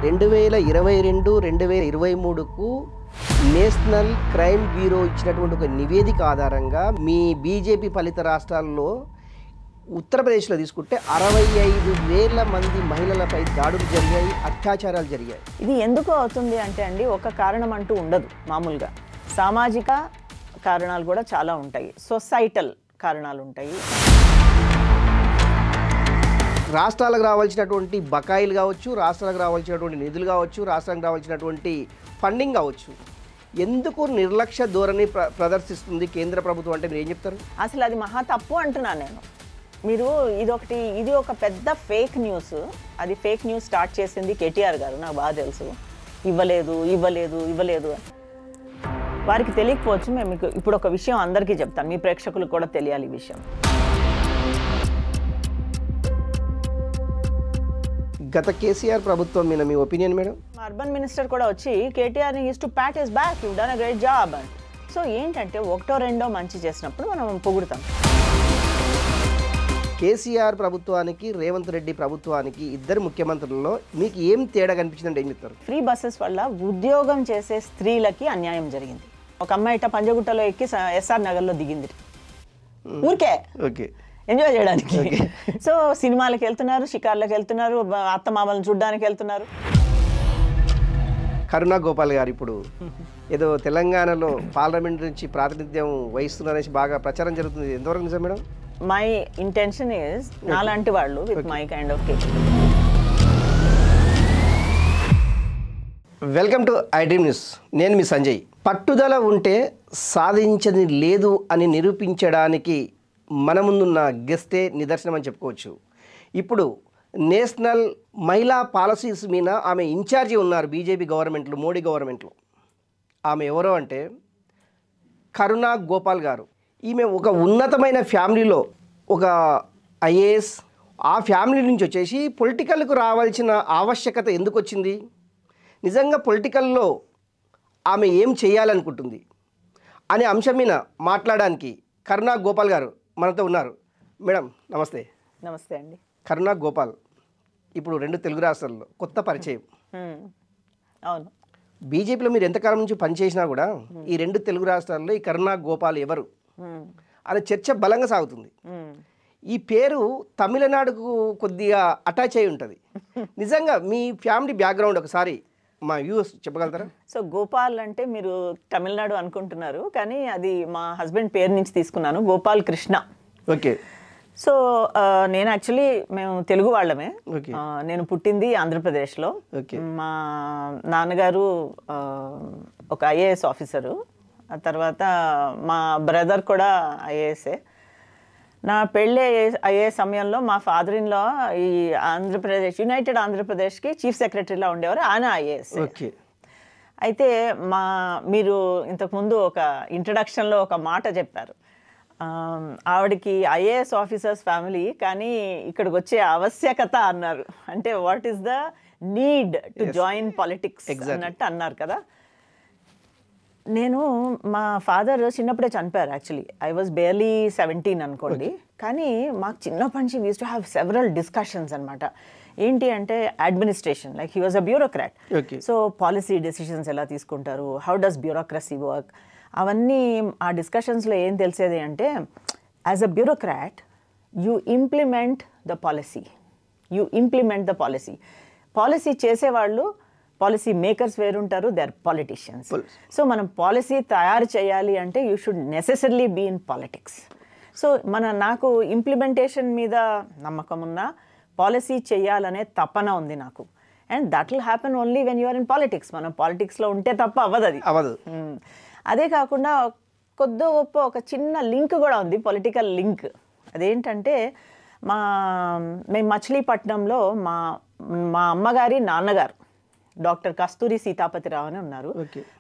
2022 2023కు national crime bureau ఇచ్చినటువంటి ఒక నివేదిక ఆధారంగా మీ బీజేపీ ఫలిత రాష్ట్రాల్లో ఉత్తరప్రదేశ్లో తీసుకుంటే 65,000 మంది మహిళలపై దాడులు జరిగాయి, అత్యాచారాలు జరిగాయి. ఇది ఎందుకు అవుతుంది అంటే అండి, ఒక కారణం అంటూ ఉండదు. మామూలుగా సామాజిక కారణాలు కూడా చాలా ఉంటాయి, సొసైటల్ కారణాలు ఉంటాయి. రాష్ట్రాలకు రావాల్సినటువంటి బకాయిలు కావచ్చు, రాష్ట్రాలకు రావాల్సినటువంటి నిధులు కావచ్చు, రాష్ట్రానికి రావాల్సినటువంటి ఫండింగ్ కావచ్చు, ఎందుకు నిర్లక్ష్య ధోరణి ప్రదర్శిస్తుంది కేంద్ర ప్రభుత్వం అంటే మీరు ఏం చెప్తారు? అసలు అది మహా తప్పు అంటున్నాను నేను. మీరు ఇది ఒక పెద్ద ఫేక్ న్యూస్. అది ఫేక్ న్యూస్ స్టార్ట్ చేసింది కేటీఆర్ గారు, నాకు బాగా తెలుసు. ఇవ్వలేదు ఇవ్వలేదు ఇవ్వలేదు అని వారికి తెలియకపోవచ్చు. మేము మీకు ఇప్పుడు ఒక విషయం అందరికీ చెప్తాను, మీ ప్రేక్షకులకు కూడా తెలియాలి ఈ విషయం. గత కేసీఆర్ ప్రభుత్వం మీద మీ ఒపీనియన్ మేడం? అర్బన్ మినిస్టర్ కూడా వచ్చి KTR use to Pat his back, you done a great job అని. సో ఏంటంటే ఒకటో రెండో మంచి చేసినప్పుడు మనం పొగుడుతాం. కేసీఆర్ ప్రభుత్వానికి రేవంత్ రెడ్డి ప్రభుత్వానికి ఇద్దరు ముఖ్యమంత్రులలో మీకు ఏం తేడా కనిపించిందంటే ఏం చెప్తారు? ఫ్రీ బస్సెస్ వల్ల ఉద్యోగం చేసే స్త్రీలకి అన్యాయం జరిగింది. ఒక అమ్మాయి ఇట్లా పంజగుట్టలో ఎక్కి ఎస్ఆర్ నగర్లో దిగింది ఊరికే, ఓకే, ఎంజాయ్ చేయడానికి. సో సినిమాలకు వెళ్తున్నారు, షికార్లకు వెళ్తున్నారు, అత్తమామలను చూడడానికి వెళ్తున్నారు. కరుణా గోపాల్ గారు ఇప్పుడు ఏదో తెలంగాణలో పార్లమెంట్ నుంచి ప్రాతినిధ్యం వహిస్తున్నారనేసి బాగా ప్రచారం జరుగుతుంది, ఎంతవరకు నిజం మేడం? మై ఇంటెన్షన్ ఈజ్ నాలాంటి వాళ్ళు with my kind of cake. Welcome to I dream news. నేను మీ సంజయ్. పట్టుదల ఉంటే సాధించని లేదు అని నిరూపించడానికి మన ముందున్న గెస్టే నిదర్శనం అని చెప్పుకోవచ్చు. ఇప్పుడు నేషనల్ మహిళా పాలసీస్ మీద ఆమె ఇన్ఛార్జి ఉన్నారు బీజేపీ గవర్నమెంట్లో, మోడీ గవర్నమెంట్లో. ఆమె ఎవరో అంటే కరుణా గోపాల్ గారు. ఈమె ఒక ఉన్నతమైన ఫ్యామిలీలో ఒక ఐఏఎస్, ఆ ఫ్యామిలీ నుంచి వచ్చేసి పొలిటికల్కు రావాల్సిన ఆవశ్యకత ఎందుకు వచ్చింది, నిజంగా పొలిటికల్లో ఆమె ఏం చేయాలనుకుంటుంది అనే అంశం మీద మాట్లాడడానికి కరుణా గోపాల్ గారు మనతో ఉన్నారు. మేడం నమస్తే. నమస్తే అండి. కరుణా గోపాల్ ఇప్పుడు 2 తెలుగు రాష్ట్రాల్లో కొత్త పరిచయం. అవును, బీజేపీలో మీరు ఎంతకాలం నుంచి పనిచేసినా కూడా ఈ 2 తెలుగు రాష్ట్రాల్లో ఈ కరుణా గోపాల్ ఎవరు అనే చర్చ బలంగా సాగుతుంది. ఈ పేరు తమిళనాడుకు కొద్దిగా అటాచ్ అయి ఉంటుంది. నిజంగా మీ ఫ్యామిలీ బ్యాక్గ్రౌండ్ ఒకసారి మా వ్యూవర్స్ చెప్పగలుగుతారా? సో గోపాల్ అంటే మీరు తమిళనాడు అనుకుంటున్నారు, కానీ అది మా హస్బెండ్ పేరు నుంచి తీసుకున్నాను, గోపాల్ కృష్ణ. ఓకే. సో నేను యాక్చువల్లీ మేము తెలుగు వాళ్ళమే. నేను పుట్టింది ఆంధ్రప్రదేశ్లో. మా నాన్నగారు ఒక ఐఏఎస్ ఆఫీసరు, ఆ తర్వాత మా బ్రదర్ కూడా ఐఏఎస్ఏ. నా పెళ్ళి అయ్యే సమయంలో మా ఫాదర్ ఇన్లో ఈ ఆంధ్రప్రదేశ్, యునైటెడ్ ఆంధ్రప్రదేశ్కి చీఫ్ సెక్రటరీలా ఉండేవారు, ఆయన ఐఏఎస్. అయితే మీరు ఇంతకుముందు ఒక ఇంట్రడక్షన్లో ఒక మాట చెప్పారు, ఆవిడకి ఐఏఎస్ ఆఫీసర్స్ ఫ్యామిలీ కానీ ఇక్కడికి వచ్చే ఆవశ్యకత అన్నారు. అంటే what is the need to join politics అన్నట్టు అన్నారు కదా. నేను మా ఫాదర్ చిన్నప్పుడే చనిపోయారు. యాక్చువల్లీ ఐ వాజ్ బేర్లీ 17 అనుకోండి. కానీ మాకు చిన్నప్పటి నుంచి we used to have several discussions అనమాట. ఏంటి అంటే administration, like he was a bureaucrat. So policy decisions ఎలా తీసుకుంటారు, హౌ డస్ బ్యూరోక్రసీ వర్క్, అవన్నీ ఆ డిస్కషన్స్లో ఏం తెలిసేది అంటే as a bureaucrat you implement the policy, policy చేసేవాళ్ళు పాలసీ మేకర్స్ వేరుంటారు, దే ఆర్ పాలిటీషియన్స్. సో మనం పాలసీ తయారు చేయాలి అంటే you should necessarily be in politics. So నాకు ఇంప్లిమెంటేషన్ మీద నమ్మకం ఉన్నా, పాలసీ చేయాలనే తపన ఉంది నాకు. And that will happen only when you're in politics. మనం పాలిటిక్స్లో ఉంటే తప్ప అవ్వదు. అదే కాకుండా కొద్ది గొప్ప ఒక చిన్న లింక్ కూడా ఉంది, పొలిటికల్ లింక్. అదేంటంటే మేము మచిలీపట్నంలో మా అమ్మగారి నాన్నగారు డాక్టర్ కస్తూరి సీతాపతిరావు అని ఉన్నారు.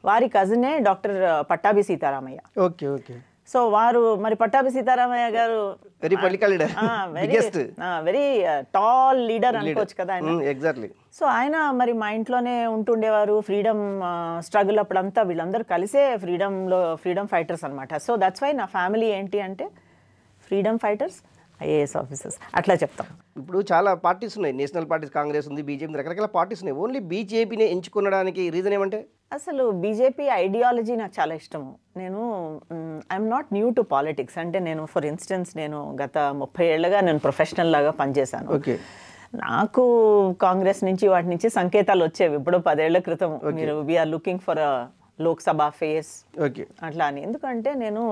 వారి కజినే డాక్టర్ పట్టాభి సీతారామయ్య. సో వారు మరి పట్టాభి సీతారామయ్య గారు very political leader, very tall leader అనుకోవచ్చు కదా ఆయన. ఎగ్జాక్ట్లీ. సో ఆయన మరి మా ఇంట్లోనే ఉంటుండేవారు. ఫ్రీడమ్ స్ట్రగుల్ అప్పుడంతా వీళ్ళందరూ కలిసే ఫ్రీడమ్ ఫైటర్స్ అనమాట. సో దట్స్ వై నా ఫ్యామిలీ ఏంటి అంటే ఫ్రీడమ్ ఫైటర్స్ ఐఏఎస్ ఆఫీసర్స్ అట్లా చెప్తాం. ఇప్పుడు చాలా పార్టీస్ ఉన్నాయి, నేషనల్ పార్టీస్, కాంగ్రెస్ ఉంది, బీజేపీ, రకరకాల పార్టీస్ ఉన్నాయి. ఓన్లీ బీజేపీని ఎంచుకోవడానికి రీజన్ ఏమంటే? అసలు బీజేపీ ఐడియాలజీ నాకు చాలా ఇష్టము. నేను I'm not new to politics. అంటే నేను ఫర్ ఇన్స్టెన్స్ నేను గత 30 ఏళ్ళగా నేను ప్రొఫెషనల్ లాగా పనిచేశాను. ఓకే. నాకు కాంగ్రెస్ నుంచి వాటి నుంచి సంకేతాలు వచ్చేవి ఇప్పుడు 10 ఏళ్ల క్రితం. మీరు we're looking for a Lok Sabha face అట్లా అని. ఎందుకంటే నేను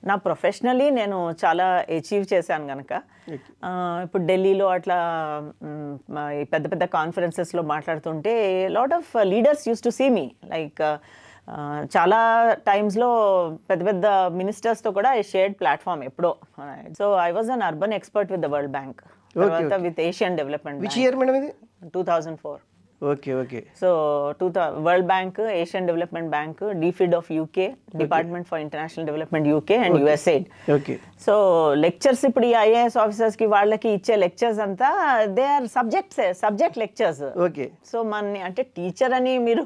నా ప్రొఫెషనలీ నేను చాలా అచీవ్ చేశాను కనుక ఇప్పుడు ఢిల్లీలో అట్లా పెద్ద పెద్ద కాన్ఫరెన్సెస్లో మాట్లాడుతుంటే lot of leaders use to see me like చాలా టైమ్స్లో పెద్ద పెద్ద మినిస్టర్స్తో కూడా ఐ షేర్డ్ ప్లాట్ఫామ్ ఎప్పుడో. So I was an urban expert with the world bank, తర్వాత with Asian development which year madam ఇది? 2004. Okay okay. So world bank, Asian development bank, DFID of UK, department for international development UK and USAID. Okay. So lectures ఇప్పుడు ఈ IAS ఆఫీసర్స్కి వాళ్ళకి ఇచ్చే lectures అంతా they are subject lectures. Okay. So మన అంటే teacher అని మీరు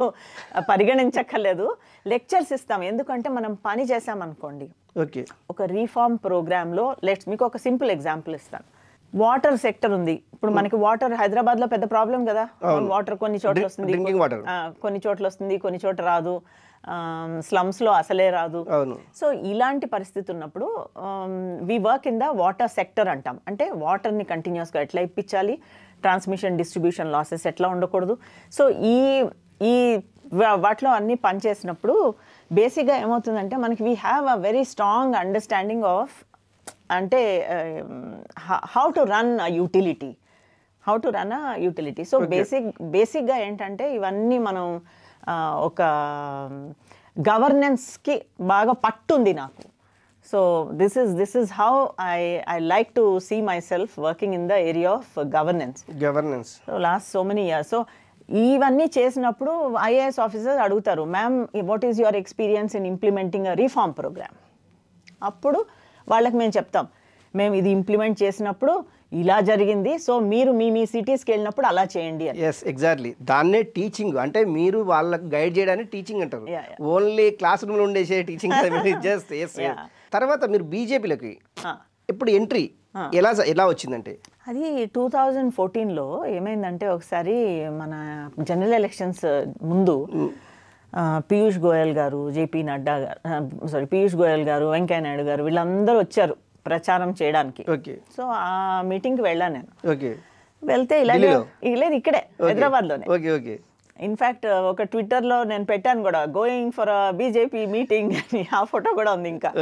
పరిగణించక్కర్లేదు, లెక్చర్స్ ఇస్తాం. ఎందుకంటే మనం పని చేసామనుకోండి, ఓకే, ఒక రీఫార్మ్ ప్రోగ్రాంలో మీకు ఒక సింపుల్ ఎగ్జాంపుల్ ఇస్తాను. వాటర్ సెక్టర్ ఉంది. ఇప్పుడు మనకి వాటర్ హైదరాబాద్ లో పెద్ద ప్రాబ్లం కదా. వాటర్ కొన్ని చోట్ల వస్తుంది, కొన్ని చోట్ల వస్తుంది, కొన్ని చోట్ల రాదు, స్లమ్స్ లో అసలే రాదు. సో ఇలాంటి పరిస్థితి ఉన్నప్పుడు we work in the water sector అంటాం. అంటే వాటర్ ని కంటిన్యూస్ గా ఎట్లా ఇప్పించాలి, ట్రాన్స్మిషన్ డిస్ట్రిబ్యూషన్ లాసెస్ ఎట్లా ఉండకూడదు. సో ఈ వాటిలో అన్ని పనిచేసినప్పుడు బేసిక్గా ఏమవుతుందంటే మనకి we have a very strong understanding of అంటే how to run a utility. So బేసిక్గా ఏంటంటే ఇవన్నీ మనం ఒక గవర్నెన్స్కి బాగా పట్టుంది నాకు. So this is how I like to see myself working in the area of governance. So last so many years. So ఇవన్నీ చేసినప్పుడు ఐఏఎస్ ఆఫీసర్స్ అడుగుతారు, ma'am what is your experience in implementing a reform programme? అప్పుడు వాళ్ళకి మేము చెప్తాం, మేము ఇది implement చేసినప్పుడు ఇలా జరిగింది, సో మీరు మీ సిటీస్కి వెళ్ళినప్పుడు అలా చేయండి అని. Yes, exactly. దాన్నే టీచింగ్ అంటే మీరు వాళ్ళకి గైడ్ చేయడానికి టీచింగ్ అంటారు. ఓన్లీ క్లాస్ రూమ్లో ఉండేసే టీచింగ్. Just yes. తర్వాత మీరు బీజేపీలోకి ఇప్పుడు ఎంట్రీ ఎలా వచ్చిందంటే? అది 2014లో ఏమైందంటే ఒకసారి మన జనరల్ ఎలక్షన్స్ ముందు పీయూష్ గోయల్ గారు, పీయూష్ గోయల్ గారు, వెంకయ్య నాయుడు గారు వీళ్ళందరూ వచ్చారు ప్రచారం చేయడానికి. సో ఆ మీటింగ్కి వెళ్ళాను నేను. వెళ్తే లేదు ఇక్కడే హైదరాబాద్లోనే. ఇన్ఫ్యాక్ట్ ఒక ట్విట్టర్లో నేను పెట్టాను కూడా, గోయింగ్ ఫర్ బీజేపీ మీటింగ్ అని, ఆ ఫోటో కూడా ఉంది ఇంకా.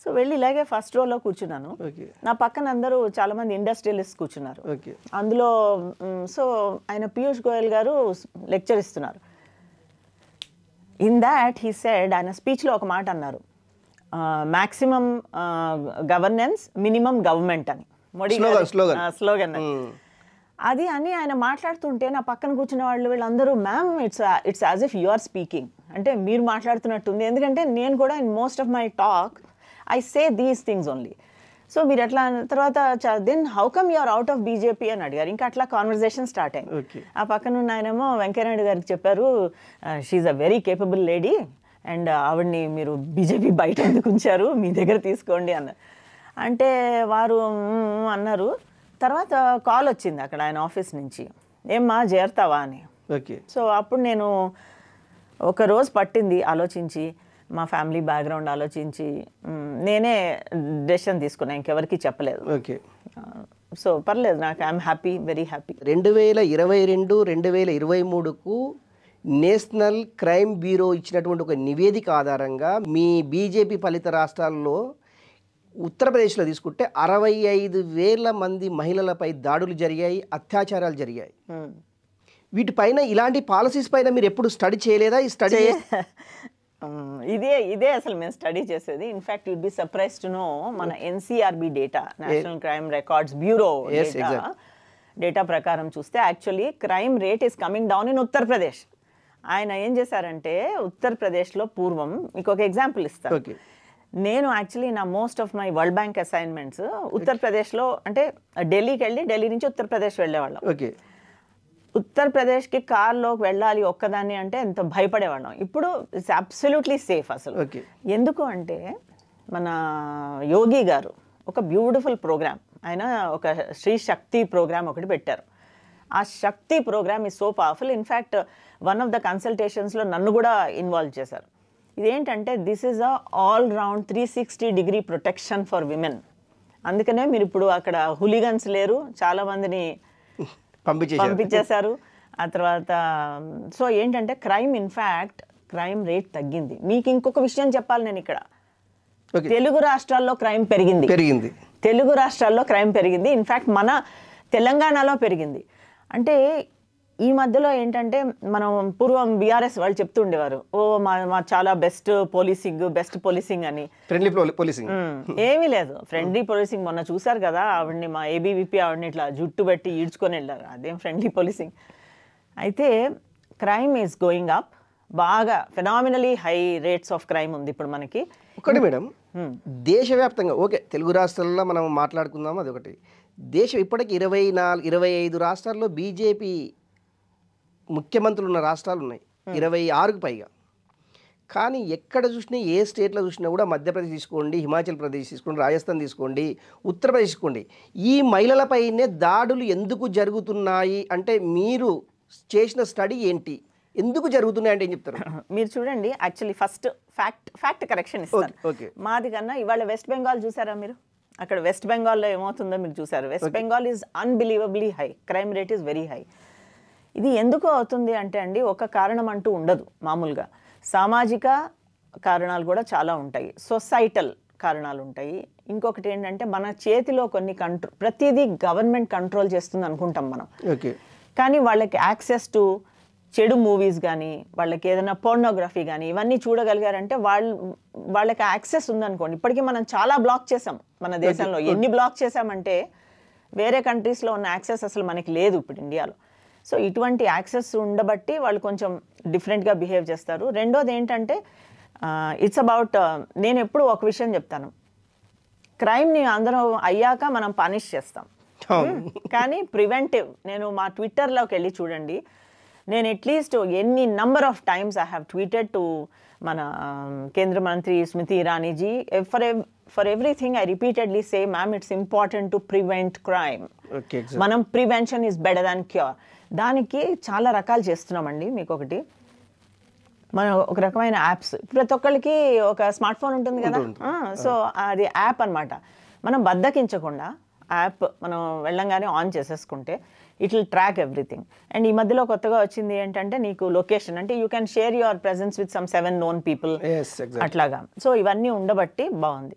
సో వెళ్ళి ఇలాగే ఫస్ట్ రోలో కూర్చున్నాను. నా పక్కన అందరూ చాలా మంది ఇండస్ట్రియలిస్ట్ కూర్చున్నారు. అందులో సో ఆయన పీయూష్ గోయల్ గారు లెక్చర్ ఇస్తున్నారు. ఇన్ దాట్ హీ సెడ్, ఆయన స్పీచ్లో ఒక మాట అన్నారు, మ్యాక్సిమం గవర్నెన్స్ మినిమం గవర్నమెంట్ అని, మోడీ స్లోగన్ అది అని ఆయన మాట్లాడుతుంటే నా పక్కన కూర్చున్న వాళ్ళు వీళ్ళందరూ, ma'am it's as if you are speaking, అంటే మీరు మాట్లాడుతున్నట్టుంది. ఎందుకంటే నేను కూడా in most of my talk I say these things only. So మీరు ఎట్లా తర్వాత then how come you're out of BJP అని అడిగారు. ఇంకా అట్లా కాన్వర్జేషన్ స్టార్ట్ అయింది. ఆ పక్కన ఉన్న ఆయనేమో వెంకయ్యనాయుడు గారికి చెప్పారు, she's a very capable lady and ఆవిడ్ని మీరు బీజేపీ బయట ఎందుకు ఉంచారు, మీ దగ్గర తీసుకోండి అన్నారు. అంటే వారు అన్నారు. తర్వాత కాల్ వచ్చింది అక్కడ ఆయన ఆఫీస్ నుంచి, ఏమ్మా చేరతావా అని. సో అప్పుడు నేను ఒక రోజు పట్టింది ఆలోచించి, మా ఫ్యామిలీ బ్యాక్గ్రౌండ్ ఆలోచించి నేనే డెసిషన్ తీసుకున్నాను, ఇంకెవరికి చెప్పలేదు. సో పర్లేదు, నాకు ఐఎమ్ హ్యాపీ, వెరీ హ్యాపీ. 2022-2023కు నేషనల్ క్రైమ్ బ్యూరో ఇచ్చినటువంటి ఒక నివేదిక ఆధారంగా మీ బీజేపీ ఫలిత రాష్ట్రాల్లో ఉత్తరప్రదేశ్లో తీసుకుంటే 65,000 మంది మహిళలపై దాడులు జరిగాయి, అత్యాచారాలు జరిగాయి. వీటిపైన ఇలాంటి పాలసీస్ పైన మీరు ఎప్పుడు స్టడీ చేయలేదా? ఈ స్టడీ ఇదే అసలు మేము స్టడీ చేసేది. In fact you'd be surprise to know, మన NCRB data, national crime records bureau data ప్రకారం చూస్తే actually crime rate is coming down in Uttar Pradesh. ఆయన ఏం చేశారంటే ఉత్తరప్రదేశ్లో పూర్వం, మీకు ఒక ఎగ్జాంపుల్ ఇస్తాను. నేను యాక్చువల్లీ నా most of my world bank assignments ఉత్తరప్రదేశ్లో, అంటే ఢిల్లీకి వెళ్ళి ఢిల్లీ నుంచి ఉత్తరప్రదేశ్ వెళ్ళేవాళ్ళం. ఉత్తరప్రదేశ్కి కార్లోకి వెళ్ళాలి ఒక్కదాన్ని అంటే ఎంత భయపడేవాళ్ళం. ఇప్పుడు ఇట్స్ అబ్సల్యూట్లీ సేఫ్ అసలు. ఎందుకు అంటే మన యోగి గారు ఒక బ్యూటిఫుల్ ప్రోగ్రామ్ ఆయన ఒక శ్రీ శక్తి ప్రోగ్రామ్ ఒకటి పెట్టారు. ఆ Shakti programme is so powerful. In fact one of the కన్సల్టేషన్స్లో నన్ను కూడా ఇన్వాల్వ్ చేశారు. ఇదేంటంటే this is a all round 360 protection for women. అందుకనే మీరు ఇప్పుడు అక్కడ హులిగన్స్ లేరు, చాలా మందిని పంపించేశారు. ఆ తర్వాత సో ఏంటంటే క్రైమ్ రేట్ తగ్గింది. మీకు ఇంకొక విషయం చెప్పాలి నేను ఇక్కడ, తెలుగు రాష్ట్రాల్లో క్రైమ్ పెరిగింది. తెలుగు రాష్ట్రాల్లో క్రైమ్ పెరిగింది. ఇన్ఫ్యాక్ట్ మన తెలంగాణలో పెరిగింది. అంటే ఈ మధ్యలో ఏంటంటే మనం పూర్వం బీఆర్ఎస్ వాళ్ళు చెప్తూ ఉండేవారు, మా చాలా బెస్ట్ పోలీసింగ్ అని. ఫ్రెండ్లీ పోలీసింగ్ ఏమీ లేదు. ఫ్రెండ్లీ పోలీసింగ్ మొన్న చూసారు కదా, ఆవిడ్ని మా ఏబీవీపీ ఆవిడని ఇట్లా జుట్టు పెట్టి ఈడ్చుకొని వెళ్ళారు. అదేం ఫ్రెండ్లీ పోలీసింగ్. అయితే క్రైమ్ ఈజ్ గోయింగ్ అప్. బాగా ఫెనామినలీ హై రేట్స్ ఆఫ్ క్రైమ్ ఉంది ఇప్పుడు మనకి. ఒకటి మేడం, దేశవ్యాప్తంగా ఓకే తెలుగు రాష్ట్రాల్లో మనం మాట్లాడుకుందాం, అది ఒకటి. ఇప్పటికి 25 రాష్ట్రాల్లో బీజేపీ ముఖ్యమంత్రులు ఉన్న రాష్ట్రాలు ఉన్నాయి, 26కు పైగా. కానీ ఎక్కడ చూసినా, ఏ స్టేట్లో చూసినా కూడా, మధ్యప్రదేశ్ తీసుకోండి, హిమాచల్ ప్రదేశ్ తీసుకోండి, రాజస్థాన్ తీసుకోండి, ఉత్తరప్రదేశ్ తీసుకోండి, ఈ మహిళలపైనే దాడులు ఎందుకు జరుగుతున్నాయి అంటే మీరు చేసిన స్టడీ ఏంటి, ఎందుకు జరుగుతున్నాయి అంటే ఏం చెప్తారు? మీరు చూడండి, యాక్చువల్లీ ఫస్ట్ ఫ్యాక్ట్ కరెక్షన్ ఇస్తారు. మాది కన్నా ఇవాళ వెస్ట్ బెంగాల్ చూసారా మీరు? అక్కడ వెస్ట్ బెంగాల్లో ఏమవుతుందో మీరు చూసారు. West Bengal is unbelievably high, crime rate is very high. ఇది ఎందుకు అవుతుంది అంటే అండి, ఒక కారణం అంటూ ఉండదు. మామూలుగా సామాజిక కారణాలు కూడా చాలా ఉంటాయి, సొసైటల్ కారణాలు ఉంటాయి. ఇంకొకటి ఏంటంటే మన చేతిలో కొన్ని ప్రతిదీ గవర్నమెంట్ కంట్రోల్ చేస్తుంది అనుకుంటాం మనం. కానీ వాళ్ళకి యాక్సెస్ టు చెడు మూవీస్ కానీ, వాళ్ళకి ఏదైనా పోర్నోగ్రఫీ కానీ ఇవన్నీ చూడగలిగారంటే వాళ్ళకి యాక్సెస్ ఉందనుకోండి. ఇప్పటికీ మనం చాలా బ్లాక్ చేసాం మన దేశంలో. ఎన్ని బ్లాక్ చేసామంటే వేరే కంట్రీస్లో ఉన్న యాక్సెస్ అసలు మనకి లేదు ఇప్పుడు ఇండియాలో. సో ఇటువంటి యాక్సెస్ ఉండబట్టి వాళ్ళు కొంచెం డిఫరెంట్గా బిహేవ్ చేస్తారు. రెండోది ఏంటంటే ఇట్స్ అబౌట్, నేను ఎప్పుడు ఒక విషయం చెప్తాను, క్రైమ్ని అందరం అయ్యాక మనం పనిష్ చేస్తాం, కానీ ప్రివెంటివ్. నేను మా ట్విట్టర్లోకి వెళ్ళి చూడండి, నేను అట్లీస్ట్ ఎన్ని number of times I have tweeted to మన కేంద్ర మంత్రి Smriti Iraniji. For everything I repeatedly say, ma'am it's important to prevent crime. మనం prevention is better than cure. దానికి చాలా రకాలు చేస్తున్నామండి. మీకు ఒకటి, మనం ఒక రకమైన యాప్స్, ప్రతి ఒక్కరికి ఒక స్మార్ట్ ఫోన్ ఉంటుంది కదా, సో అది యాప్ అనమాట. మనం బద్దకించకుండా యాప్ మనం వెళ్ళంగానే ఆన్ చేసేసుకుంటే it will track everything. And ఈ మధ్యలో కొత్తగా వచ్చింది ఏంటంటే నీకు లొకేషన్, అంటే you can share your presence with some 7 known people అట్లాగా. సో ఇవన్నీ ఉండబట్టి బాగుంది.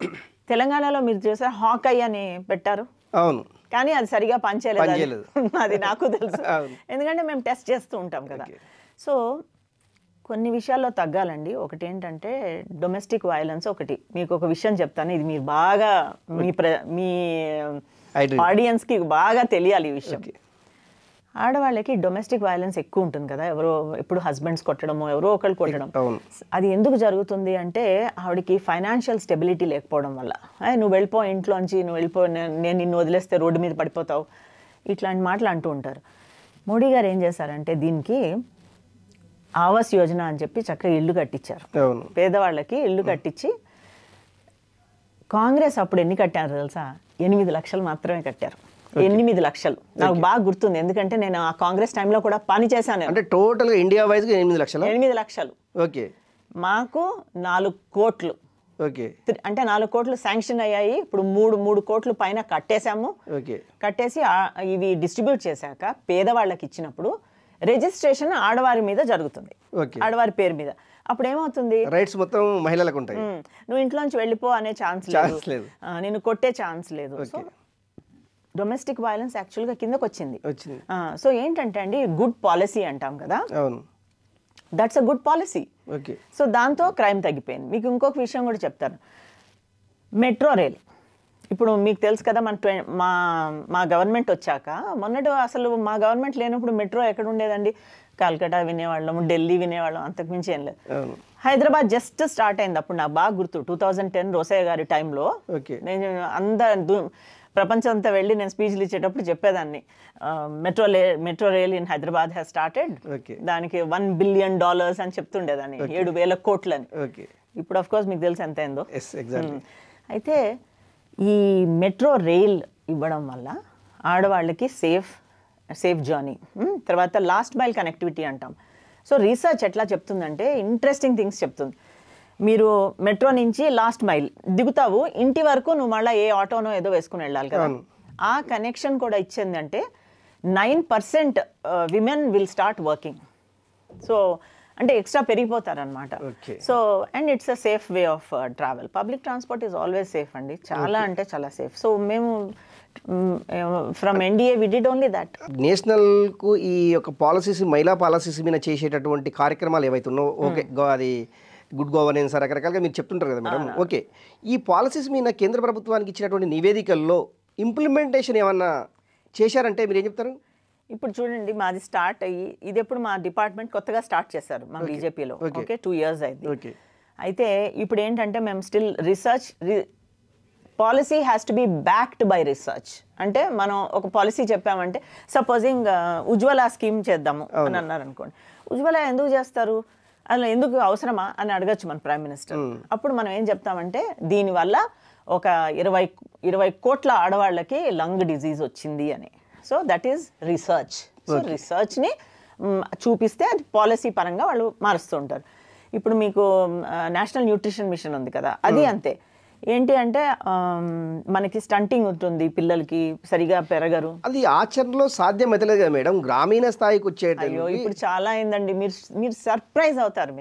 తెలంగాణలో మీరు చూసారు హాకై అని పెట్టారు, అవును, కానీ అది సరిగా పనిచేయలేదు. అది నాకు తెలుసు, ఎందుకంటే మేము టెస్ట్ చేస్తూ ఉంటాం కదా. సో కొన్ని విషయాల్లో తగ్గాలండి. ఒకటి ఏంటంటే డొమెస్టిక్ వైలెన్స్. ఒకటి మీకు ఒక విషయం చెప్తాను, ఇది మీరు బాగా మీ ఆడియన్స్కి బాగా తెలియాలి ఈ విషయం. ఆడవాళ్ళకి డొమెస్టిక్ వైలెన్స్ ఎక్కువ ఉంటుంది కదా, ఎవరో ఎప్పుడు హస్బెండ్స్ కొట్టడము, ఎవరో ఒకళ్ళు కొట్టడం. అది ఎందుకు జరుగుతుంది అంటే ఆవిడకి ఫైనాన్షియల్ స్టెబిలిటీ లేకపోవడం వల్ల. నువ్వు వెళ్ళిపో ఇంట్లోంచి, నువ్వు వెళ్ళిపో, నేను నిన్ను వదిలేస్తే రోడ్డు మీద పడిపోతావు, ఇట్లాంటి మాటలు అంటూ ఉంటారు. మోడీ గారు ఏం చేశారంటే దీనికి ఆవాస్ యోజన అని చెప్పి చక్కగా ఇల్లు కట్టించారు, పేదవాళ్ళకి ఇల్లు కట్టించి. కాంగ్రెస్ అప్పుడు ఎన్ని కట్టారు తెలుసా? 8 లక్షలు మాత్రమే కట్టారు. 8 లక్షలు నాకు బాగా గుర్తుంది, ఎందుకంటే నేను ఆ కాంగ్రెస్ టైంలో కూడా పని చేశాను. అంటే టోటల్ ఇండియా వైజ్ 8 లక్షలు. 8 లక్షలు. ఓకే. మాకు 4 కోట్లు. ఓకే. అంటే 4 కోట్లు శాంక్షన్ అయ్యాయి. ఇప్పుడు 3 కోట్లు పైన కట్టేశాము. కట్టేసి ఇవి డిస్ట్రిబ్యూట్ చేశాక పేదవాళ్ళకి ఇచ్చినప్పుడు రిజిస్ట్రేషన్ ఆడవారి మీద జరుగుతుంది, ఆడవారి పేరు మీద. అప్పుడు ఏమవుతుంది, రైట్స్ మొత్తం మహిళలకు ఉంటాయి. నువ్వు ఇంట్లోంచి వెళ్ళిపో అనే ఛాన్స్ లేదు, నేను కొట్టే ఛాన్స్ లేదు. సో డొమెస్టిక్ వైలెన్స్ యాక్చువల్గా కిందకు వచ్చింది. సో ఏంటంటే అండి, గుడ్ పాలసీ అంటాం కదా, that's a good policy. So దాంతో క్రైమ్ తగ్గిపోయింది. మీకు ఇంకొక విషయం కూడా చెప్తాను, మెట్రో రైల్. ఇప్పుడు మీకు తెలుసు కదా, మా గవర్నమెంట్ వచ్చాక, మొన్నటి అసలు మా గవర్నమెంట్ లేనప్పుడు మెట్రో ఎక్కడ ఉండేదండి? కల్కటా వినేవాళ్ళం, ఢిల్లీ వినేవాళ్ళం, అంతకుమించి ఏం లేదు. హైదరాబాద్ జస్ట్ స్టార్ట్ అయింది అప్పుడు, నాకు బాగా గుర్తు, 2010 రోసయ్య గారి టైంలో. నేను ప్రపంచం అంతా వెళ్ళి నేను స్పీచ్లు ఇచ్చేటప్పుడు చెప్పేదాన్ని, metro rail in Hyderabad has started, దానికి $1 billion అని చెప్తుండేదాన్ని, 7,000 కోట్లని. ఇప్పుడు అఫ్ కోర్స్ మీకు తెలుసు ఎంత అయిందో. అయితే ఈ మెట్రో రైల్ ఇవ్వడం వల్ల ఆడవాళ్ళకి సేఫ్ జర్నీ, తర్వాత లాస్ట్ మైల్ కనెక్టివిటీ అంటాం. సో రీసెర్చ్ ఎట్లా చెప్తుందంటే ఇంట్రెస్టింగ్ థింగ్స్ చెప్తుంది. మీరు మెట్రో నుంచి లాస్ట్ మైల్ దిగుతావు, ఇంటి వరకు నువ్వు మళ్ళీ ఏ ఆటోనో ఏదో వేసుకుని వెళ్ళాలి కదా, ఆ కనెక్షన్ కూడా ఇచ్చిందంటే 9% women will start working. So అంటే ఎక్స్ట్రా పెరిగిపోతారనమాట. So and it's a safe way of travel. Public transport is always safe అండి, చాలా అంటే చాలా సేఫ్. సో మేము from NDA we did only that. నేషనల్కు ఈ యొక్క పాలసీస్, మహిళా పాలసీస్ మీద చేసేటటువంటి కార్యక్రమాలు ఏవైతే ఉన్నాయో, ఓకే అది గుడ్ గవర్నెన్స్ రకరకాలుగా మీరు చెప్తుంటారు కదా మేడం. ఓకే, ఈ పాలసీస్ మీద కేంద్ర ప్రభుత్వానికి ఇచ్చినటువంటి నివేదికల్లో ఇంప్లిమెంటేషన్ ఏమన్నా చేశారంటే మీరు ఏం చెప్తారు? ఇప్పుడు చూడండి, మాది స్టార్ట్ అయ్యి ఇది ఎప్పుడు మా డిపార్ట్మెంట్ కొత్తగా స్టార్ట్ చేశారు మా బీజేపీలో. ఓకే, 2 years అయింది. అయితే ఇప్పుడు ఏంటంటే మేము still research, policy has to be backed by research. అంటే మనం ఒక పాలసీ చెప్పామంటే, సపోజింగ్ ఉజ్వల స్కీమ్ చేద్దాము అని అన్నారు అనుకోండి, ఉజ్వల ఎందుకు చేస్తారు, అలా ఎందుకు అవసరమా అని అడగచ్చు మన ప్రైమ్ మినిస్టర్. అప్పుడు మనం ఏం చెప్తామంటే దీనివల్ల ఒక 20 కోట్ల ఆడవాళ్ళకి లంగ్ డిజీజ్ వచ్చింది అని. So that is research. So రీసెర్చ్ని చూపిస్తే అది పాలసీ పరంగా వాళ్ళు మారుస్తూ ఉంటారు. ఇప్పుడు మీకు నేషనల్ న్యూట్రిషన్ మిషన్ ఉంది కదా, అది అంతే. ఏంటి అంటే మనకి స్టంటింగ్ ఉంటుంది, పిల్లలకి సరిగా పెరగరు. అది ఆచరణలో సాధ్యమైతలేదు కదా మేడం, గ్రామీణ స్థాయికి అయ్యో ఇప్పుడు చాలా అయిందండి. మీరు సర్ప్రైజ్ అవుతారు.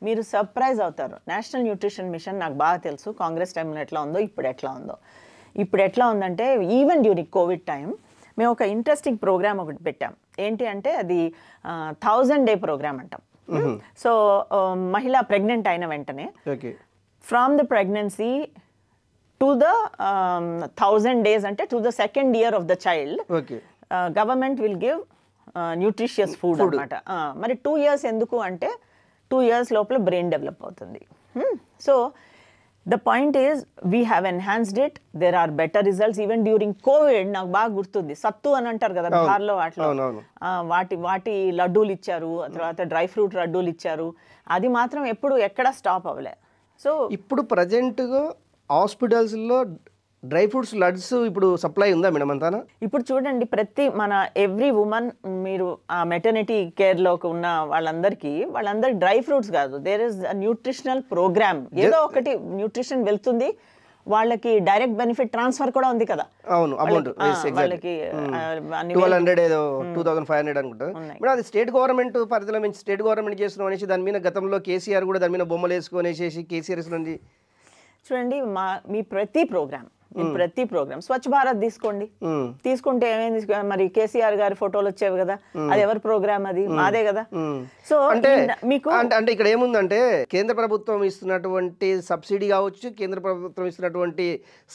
మీరు సర్ప్రైజ్ అవుతారు. నేషనల్ న్యూట్రిషన్ మిషన్ నాకు బాగా తెలుసు, కాంగ్రెస్ టైంలో ఎట్లా ఉందో ఇప్పుడు ఎట్లా ఉందో. ఇప్పుడు ఎట్లా ఉందంటే ఈవెన్ డ్యూరింగ్ కోవిడ్ టైం మేము ఒక ఇంట్రెస్టింగ్ ప్రోగ్రామ్ ఒకటి పెట్టాం. ఏంటి అంటే అది 1000 day ప్రోగ్రామ్ అంటాం. సో మహిళ ప్రెగ్నెంట్ అయిన వెంటనే from the pregnancy to the 1000 days, ante to the second year of the child, government will give nutritious food anamata. Mari 2 years enduku ante 2 years lopala brain develop avutundi. So the point is we have enhanced it. There are better results even during COVID. నాకు బాగా గుర్తుంది, సత్తు అని అంటారు కదా బిహార్లో, వాటి లడ్డూలు ఇచ్చారు, తర్వాత డ్రై ఫ్రూట్ లడ్డూలు ఇచ్చారు. అది మాత్రం ఎప్పుడు ఎక్కడ స్టాప్ అవ్వలే. సో ఇప్పుడు ప్రజెంట్గా హాస్పిటల్స్లో డ్రై ఫ్రూట్స్ లడ్స్ ఇప్పుడు సప్లై ఉందా మేడం అంతా? ఇప్పుడు చూడండి, మన ఎవ్రీ ఉమెన్, మీరు ఆ మెటర్నిటీ కేర్లోకి ఉన్న వాళ్ళందరికీ డ్రై ఫ్రూట్స్ కాదు, దేర్ ఇస్ న్యూట్రిషనల్ ప్రోగ్రామ్. ఏదో ఒకటి న్యూట్రిషన్ వెళ్తుంది వాళ్ళకి. డైరెక్ట్ బెనిఫిట్ ట్రాన్స్ఫర్ కూడా ఉంది కదా. అవును, అమౌంట్ వాళ్ళకి 1200 ఏదో 2500 అనుకుంటా మేడం. అది స్టేట్ గవర్నమెంట్ పరిధిలో మేము స్టేట్ గవర్నమెంట్ చేస్తున్నాం అనేసి దాని మీద గతంలో కేసీఆర్ కూడా దాని మీద బొమ్మలు వేసుకొనేసి కేసీఆర్ నుండి చూడండి, మీ ప్రతి ప్రోగ్రామ్ స్వచ్ఛ భారత్ తీసుకుంటే ఏమైంది, మరి కేసీఆర్ గారి ఫోటోలు వచ్చేవి కదా, అది ఎవరి ప్రోగ్రామ్, అది మాదే కదా. సో అంటే మీకు అంటే ఇక్కడ ఏముందంటే కేంద్ర ప్రభుత్వం ఇస్తున్నటువంటి సబ్సిడీ కావచ్చు, కేంద్ర ప్రభుత్వం ఇస్తున్నటువంటి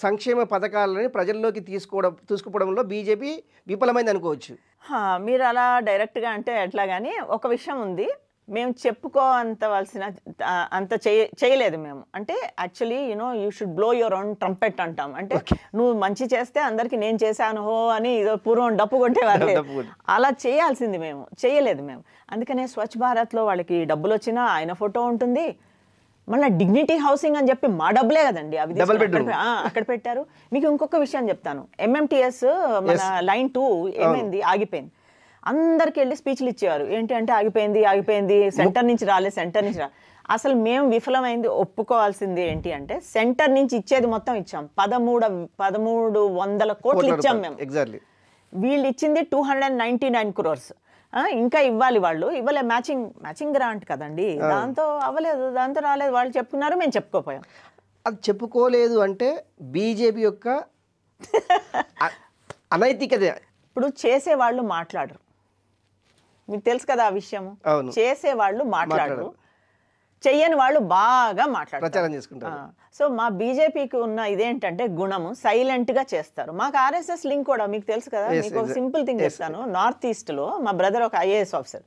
సంక్షేమ పథకాలని ప్రజల్లోకి తీసుకుపోవడంలో బీజేపీ విఫలమైంది అనుకోవచ్చు. మీరు అలా డైరెక్ట్గా అంటే ఎట్లా, కానీ ఒక విషయం ఉంది, మేము చెప్పుకోవలసిన అంత చేయలేదు మేము. అంటే actually you should blow your own trumpet అంటాం. అంటే నువ్వు మంచి చేస్తే అందరికి నేను చేశాను హో అని ఇదో పూర్వం డప్పు కొట్టేవారు, అలా చేయాల్సింది మేము చేయలేదు మేము. అందుకనే స్వచ్ఛ భారత్లో వాళ్ళకి డబ్బులు వచ్చినా ఆయన ఫోటో ఉంటుంది, మళ్ళీ డిగ్నిటీ హౌసింగ్ అని చెప్పి మా డబ్బులే కదండి అవి అక్కడ పెట్టారు. మీకు ఇంకొక విషయం చెప్తాను, MMTS మన లైన్ 2 ఏమైంది, ఆగిపోయింది. అందరికి వెళ్ళి స్పీచ్లు ఇచ్చేవారు, ఏంటి అంటే ఆగిపోయింది, సెంటర్ నుంచి రాలే. అసలు మేము విఫలమైంది ఒప్పుకోవాల్సింది ఏంటి అంటే, సెంటర్ నుంచి ఇచ్చేది మొత్తం ఇచ్చాం, 1300 కోట్లు ఇచ్చాం మేము. వీళ్ళు ఇచ్చింది 299 crores. ఇంకా ఇవ్వాలి, వాళ్ళు ఇవ్వలే. మ్యాచింగ్ గ్రాంట్ కదండి, దాంతో అవ్వలేదు, దాంతో రాలేదు. వాళ్ళు చెప్పుకున్నారు, మేము చెప్పుకోపోయాం. అది చెప్పుకోలేదు అంటే బీజేపీ యొక్క అనైతికత. ఇప్పుడు చేసేవాళ్ళు మాట్లాడరు, మీకు తెలుసు కదా ఆ విషయం. చేసేవాళ్ళు మాట్లాడరు, చెయ్యని వాళ్ళు బాగా మాట్లాడతారు. సో మా బీజేపీకి ఉన్న ఇదేంటంటే గుణము, సైలెంట్గా చేస్తారు. మాకు RSS లింక్ కూడా మీకు తెలుసు కదా. మీకు ఒక సింపుల్ థింగ్ చెప్తాను. నార్త్ ఈస్ట్లో మా బ్రదర్ ఒక IAS ఆఫీసర్,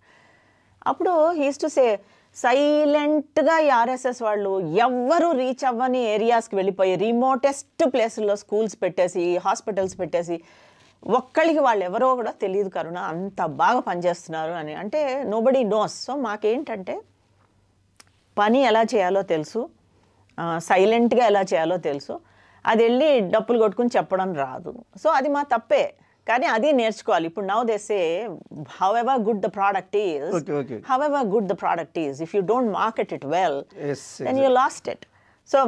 అప్పుడు హీస్ టు సే సైలెంట్గా ఈ RSS వాళ్ళు ఎవ్వరూ రీచ్ అవ్వని ఏరియాస్కి వెళ్ళిపోయి రిమోటెస్ట్ ప్లేసుల్లో స్కూల్స్ పెట్టేసి, హాస్పిటల్స్ పెట్టేసి, ఒక్కళ్ళకి వాళ్ళు ఎవరో కూడా తెలియదు కరుణ, అంత బాగా పనిచేస్తున్నారు అని. అంటే నోబడీ నోస్. సో మాకేంటంటే పని ఎలా చేయాలో తెలుసు, సైలెంట్గా ఎలా చేయాలో తెలుసు. అది వెళ్ళి డప్పులు కొట్టుకుని చెప్పడం రాదు. సో అది మా తప్పే, కానీ అది నేర్చుకోవాలి. ఇప్పుడు now they say however good the product is, however good the product is, if you don't market it well, then you lost it. So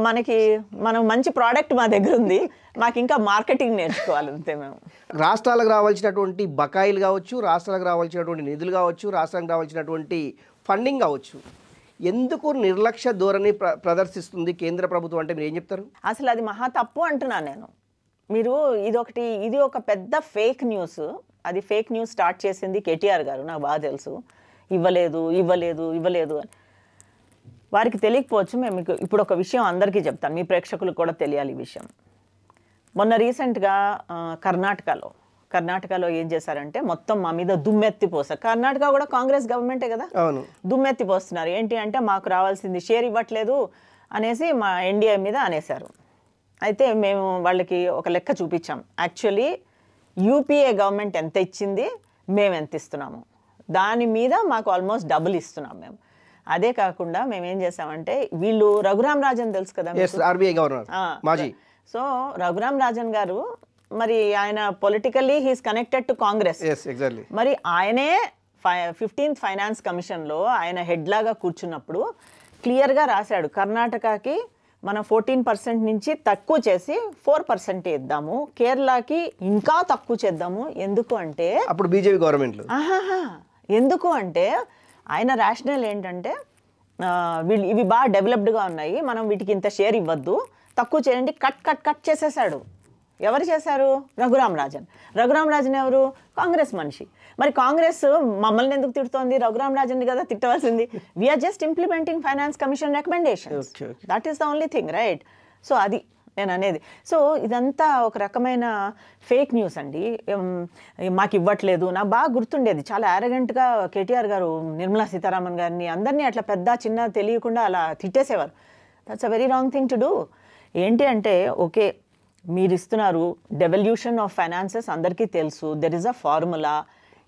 మనం మంచి ప్రోడక్ట్ మా దగ్గర ఉంది, మాకు ఇంకా మార్కెటింగ్ నేర్చుకోవాలి అంతే. మేము రాష్ట్రాలకు రావాల్సినటువంటి బకాయిలు కావచ్చు, రాష్ట్రాలకు రావాల్సినటువంటి నిధులు కావచ్చు, రాష్ట్రానికి రావాల్సినటువంటి ఫండింగ్ కావచ్చు, ఎందుకు నిర్లక్ష్య ధోరణి ప్రదర్శిస్తుంది కేంద్ర ప్రభుత్వం అంటే మీరు ఏం చెప్తారు? అసలు అది మహా తప్పు అంటున్నాను నేను. మీరు ఇది ఒక పెద్ద ఫేక్ న్యూస్. అది ఫేక్ న్యూస్ స్టార్ట్ చేసింది కేటీఆర్ గారు, నాకు బాగా తెలుసు. ఇవ్వలేదు అని వారికి తెలియకపోవచ్చు. మేము మీకు ఇప్పుడు ఒక విషయం అందరికీ చెప్తాను, మీ ప్రేక్షకులకు కూడా తెలియాలి ఈ విషయం. మొన్న రీసెంట్గా కర్ణాటకలో ఏం చేశారంటే మొత్తం మా మీద దుమ్మెత్తి పోసారు. కర్ణాటక కూడా కాంగ్రెస్ గవర్నమెంటే కదా, దుమ్మెత్తి పోస్తున్నారు. ఏంటి అంటే మాకు రావాల్సింది షేర్ ఇవ్వట్లేదు అనేసి మా ఎన్డీఏ మీద అనేశారు. అయితే మేము వాళ్ళకి ఒక లెక్క చూపించాం. యాక్చువల్లీ యూపీఏ గవర్నమెంట్ ఎంత ఇచ్చింది, మేము ఎంత ఇస్తున్నాము, దాని మీద మాకు ఆల్మోస్ట్ డబుల్ ఇస్తున్నాం మేము. అదే కాకుండా మేము ఏం చేసామంటే, వీళ్ళు రఘురామ్ రాజన్ తెలుసు కదా, ఆర్బీఐ గవర్నర్ మాజీ. సో రఘురామ్ రాజన్ గారు మరి ఆయన politically he's connected to Congress. మరి ఆయనే 15th ఫైనాన్స్ కమిషన్లో ఆయన హెడ్ లాగా కూర్చున్నప్పుడు క్లియర్గా రాశాడు, కర్ణాటకకి మనం 14% నుంచి తక్కువ చేసి 4% ఇద్దాము, కేరళకి ఇంకా తక్కువ చేద్దాము. ఎందుకు అంటే అప్పుడు బీజేపీ గవర్నమెంట్. ఎందుకు అంటే ఆయన రేషనల్ ఏంటంటే, వీళ్ళు ఇవి బాగా డెవలప్డ్గా ఉన్నాయి, మనం వీటికి ఇంత షేర్ ఇవ్వద్దు, తక్కువ చేయండి, కట్ చేసేసాడు. ఎవరు చేశారు? రఘురామ్ రాజన్ ఎవరు? కాంగ్రెస్ మనిషి. మరి కాంగ్రెస్ మమ్మల్ని ఎందుకు తిడుతోంది? రఘురామ్ రాజన్ కదా తిట్టవలసింది. We're just implementing finance commission recommendations, that is the only thing, right? So అది నేను అనేది. సో ఇదంతా ఒక రకమైన ఫేక్ న్యూస్ అండి. మాకు ఇవ్వట్లేదు, నాకు బాగా గుర్తుండేది, చాలా యారగెంట్గా కేటీఆర్ గారు నిర్మలా సీతారామన్ గారిని అందరినీ అట్లా పెద్ద చిన్న తెలియకుండా అలా తిట్టేసేవారు. That's a very wrong thing to do. ఏంటి అంటే, ఓకే మీరు ఇస్తున్నారు, డెవల్యూషన్ ఆఫ్ ఫైనాన్సెస్ అందరికీ తెలుసు, there is a formula,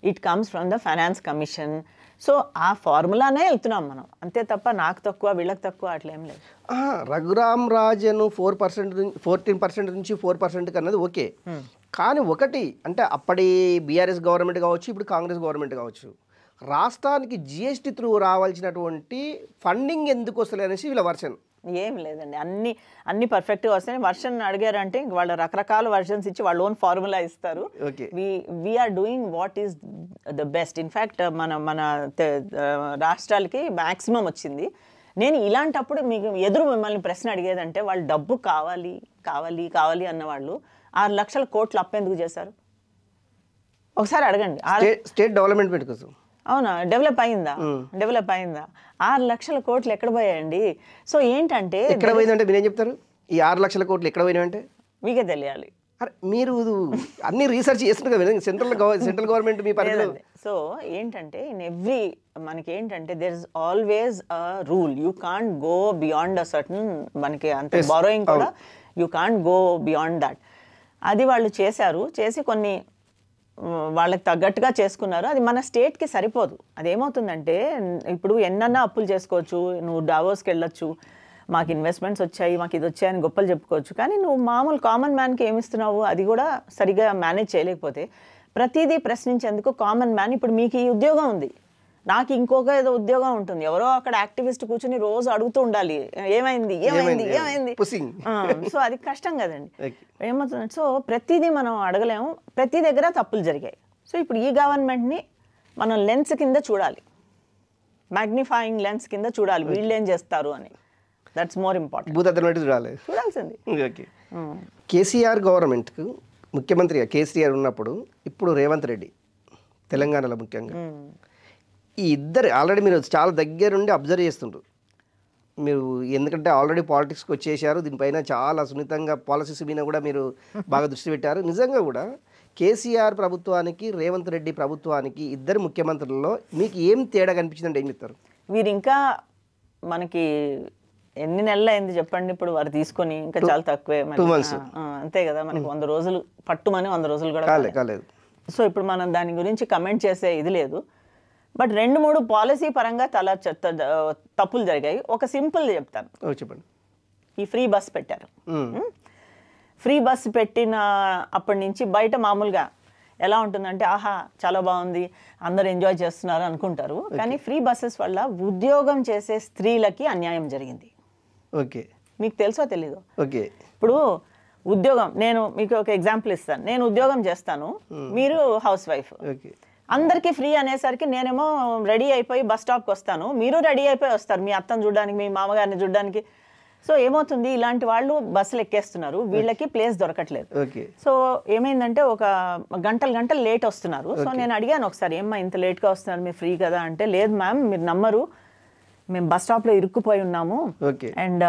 it comes from the finance commission. So ఆ ఫార్ములానే వెళ్తున్నాం మనం, అంతే తప్ప నాకు తక్కువ వీళ్ళకి తక్కువ అట్లేం లేదు. రఘురామ్ రాజన్ 14% నుంచి 4% అన్నది ఓకే, కానీ ఒకటి అంటే అప్పటి బీఆర్ఎస్ గవర్నమెంట్ కావచ్చు, ఇప్పుడు కాంగ్రెస్ గవర్నమెంట్ కావచ్చు, రాష్ట్రానికి జిఎస్టీ త్రూ రావాల్సినటువంటి ఫండింగ్ ఎందుకు వస్తలే అనేసి వీళ్ళ వర్షన్. ఏం లేదండి, అన్ని పర్ఫెక్ట్గా వస్తాయి. వర్షన్ అడిగారంటే వాళ్ళు రకరకాల వర్షన్స్ ఇచ్చి వాళ్ళ ఓన్ ఫార్ములా ఇస్తారు. We're doing what is the best. In fact మన రాష్ట్రాలకి మ్యాక్సిమం వచ్చింది. నేను ఇలాంటప్పుడు మీకు మిమ్మల్ని ప్రశ్న అడిగేదంటే, వాళ్ళు డబ్బు కావాలి అన్నవాళ్ళు 6 లక్షల కోట్లు అప్పెందుకు చేశారు ఒకసారి అడగండి. స్టేట్ డెవలప్మెంట్ కోసం. అవునా? డెవలప్ అయిందా? 6 లక్షల కోట్లు ఎక్కడ పోయాయండి? సో ఏంటంటే ఎక్కడ పోయిందంటే మీరేం చెప్తారు? ఈ 6 లక్షల కోట్లు ఎక్కడ పోయినాయంటే మీకే తెలియాలి. మీరు అన్ని రీసెర్చ్ చేస్తున్నారు కదా, సెంట్రల్ గవర్నమెంట్ మీ పరిధిలో. సో ఏంటంటే మనకి ఏంటంటే there is always a rule, you can't go beyond a certain, మనకి అంత బారోయింగ్ కూడా you can't go beyond that. అది వాళ్ళు చేసి కొన్ని వాళ్ళకి తగ్గట్టుగా చేసుకున్నారు. అది మన స్టేట్కి సరిపోదు. అదేమవుతుందంటే, ఇప్పుడు ఎన్నన్నా అప్పులు చేసుకోవచ్చు, నువ్వు డావోస్కి వెళ్ళొచ్చు, మాకు ఇన్వెస్ట్మెంట్స్ వచ్చాయి, మాకు ఇది వచ్చాయని గొప్పలు చెప్పుకోవచ్చు, కానీ నువ్వు మామూలు కామన్ మ్యాన్కి ఏమిస్తున్నావు అది కూడా సరిగా మేనేజ్ చేయలేకపోతే ప్రతిదీ ప్రశ్నించేందుకు కామన్ మ్యాన్, ఇప్పుడు మీకు ఈ ఉద్యోగం ఉంది, నాకు ఇంకొక ఏదో ఉద్యోగం ఉంటుంది, ఎవరో అక్కడ యాక్టివిస్ట్ కూర్చుని రోజు అడుగుతూ ఉండాలి, ఏమైంది. సో అది కష్టం కదండి. ఏమవుతుంది? సో ప్రతిదీ మనం అడగలేము, ప్రతి దగ్గర తప్పులు జరిగాయి. సో ఇప్పుడు ఈ గవర్నమెంట్ని మనం లెన్స్ కింద చూడాలి, మ్యాగ్నిఫైయింగ్ లెన్స్ కింద చూడాలి, వీళ్ళు ఏం చేస్తారు అని. That's more important. చూడాల్సింది. కేసీఆర్ గవర్నమెంట్కు ముఖ్యమంత్రిగా కేసీఆర్ ఉన్నప్పుడు, ఇప్పుడు రేవంత్ రెడ్డి తెలంగాణలో ముఖ్యంగా, ఈ ఇద్దరు ఆల్రెడీ మీరు చాలా దగ్గరుండి అబ్జర్వ్ చేస్తుంటారు మీరు, ఎందుకంటే ఆల్రెడీ పాలిటిక్స్కి వచ్చేసారు, దీనిపైన చాలా సున్నితంగా పాలసీస్ మీద కూడా మీరు బాగా దృష్టి పెట్టారు. నిజంగా కూడా కేసీఆర్ ప్రభుత్వానికి రేవంత్ రెడ్డి ప్రభుత్వానికి ఇద్దరు ముఖ్యమంత్రులలో మీకు ఏం తేడా కనిపించిందంటే ఏం చెప్తారు? వీరు ఇంకా మనకి ఎన్ని నెలలు అయింది చెప్పండి, ఇప్పుడు వారు తీసుకొని ఇంకా చాలా తక్కువే, అంతే కదా, మనకి 100 రోజులు పట్టుమని 100 రోజులు కూడా కాలేదు. సో ఇప్పుడు మనం దాని గురించి కమెంట్ చేసే ఇది లేదు. బట్ 2-3 పాలసీ పరంగా చాలా తప్పులు జరిగాయి. ఒక సింపుల్ చెప్తాను, చెప్పండి. ఈ ఫ్రీ బస్ పెట్టారు, ఫ్రీ బస్సు పెట్టిన అప్పటి నుంచి బయట మామూలుగా ఎలా ఉంటుందంటే ఆహా చాలా బాగుంది అందరు ఎంజాయ్ చేస్తున్నారు అనుకుంటారు. కానీ ఫ్రీ బస్సెస్ వల్ల ఉద్యోగం చేసే స్త్రీలకి అన్యాయం జరిగింది. ఓకే, మీకు తెలుసో తెలీదు. ఓకే, ఇప్పుడు ఉద్యోగం, నేను మీకు ఒక ఎగ్జాంపుల్ ఇస్తాను. నేను ఉద్యోగం చేస్తాను, మీరు హౌస్ వైఫ్. ఓకే, అందరికీ ఫ్రీ అనేసరికి నేనేమో రెడీ అయిపోయి బస్ స్టాప్కి వస్తాను, మీరు రెడీ అయిపోయి వస్తారు మీ అత్తను చూడడానికి, మీ మామగారిని చూడడానికి. సో ఏమవుతుంది, ఇలాంటి వాళ్ళు బస్సులు ఎక్కేస్తున్నారు, వీళ్ళకి ప్లేస్ దొరకట్లేదు. సో ఏమైందంటే ఒక గంటలు లేట్ వస్తున్నారు. సో నేను అడిగాను ఒకసారి, ఏమ్మా ఇంత లేట్గా వస్తున్నారు, మీరు ఫ్రీ కదా అంటే, లేదు మ్యామ్ మీరు నమ్మరు, మేము బస్ స్టాప్లో ఇరుక్కుపోయి ఉన్నాము అండ్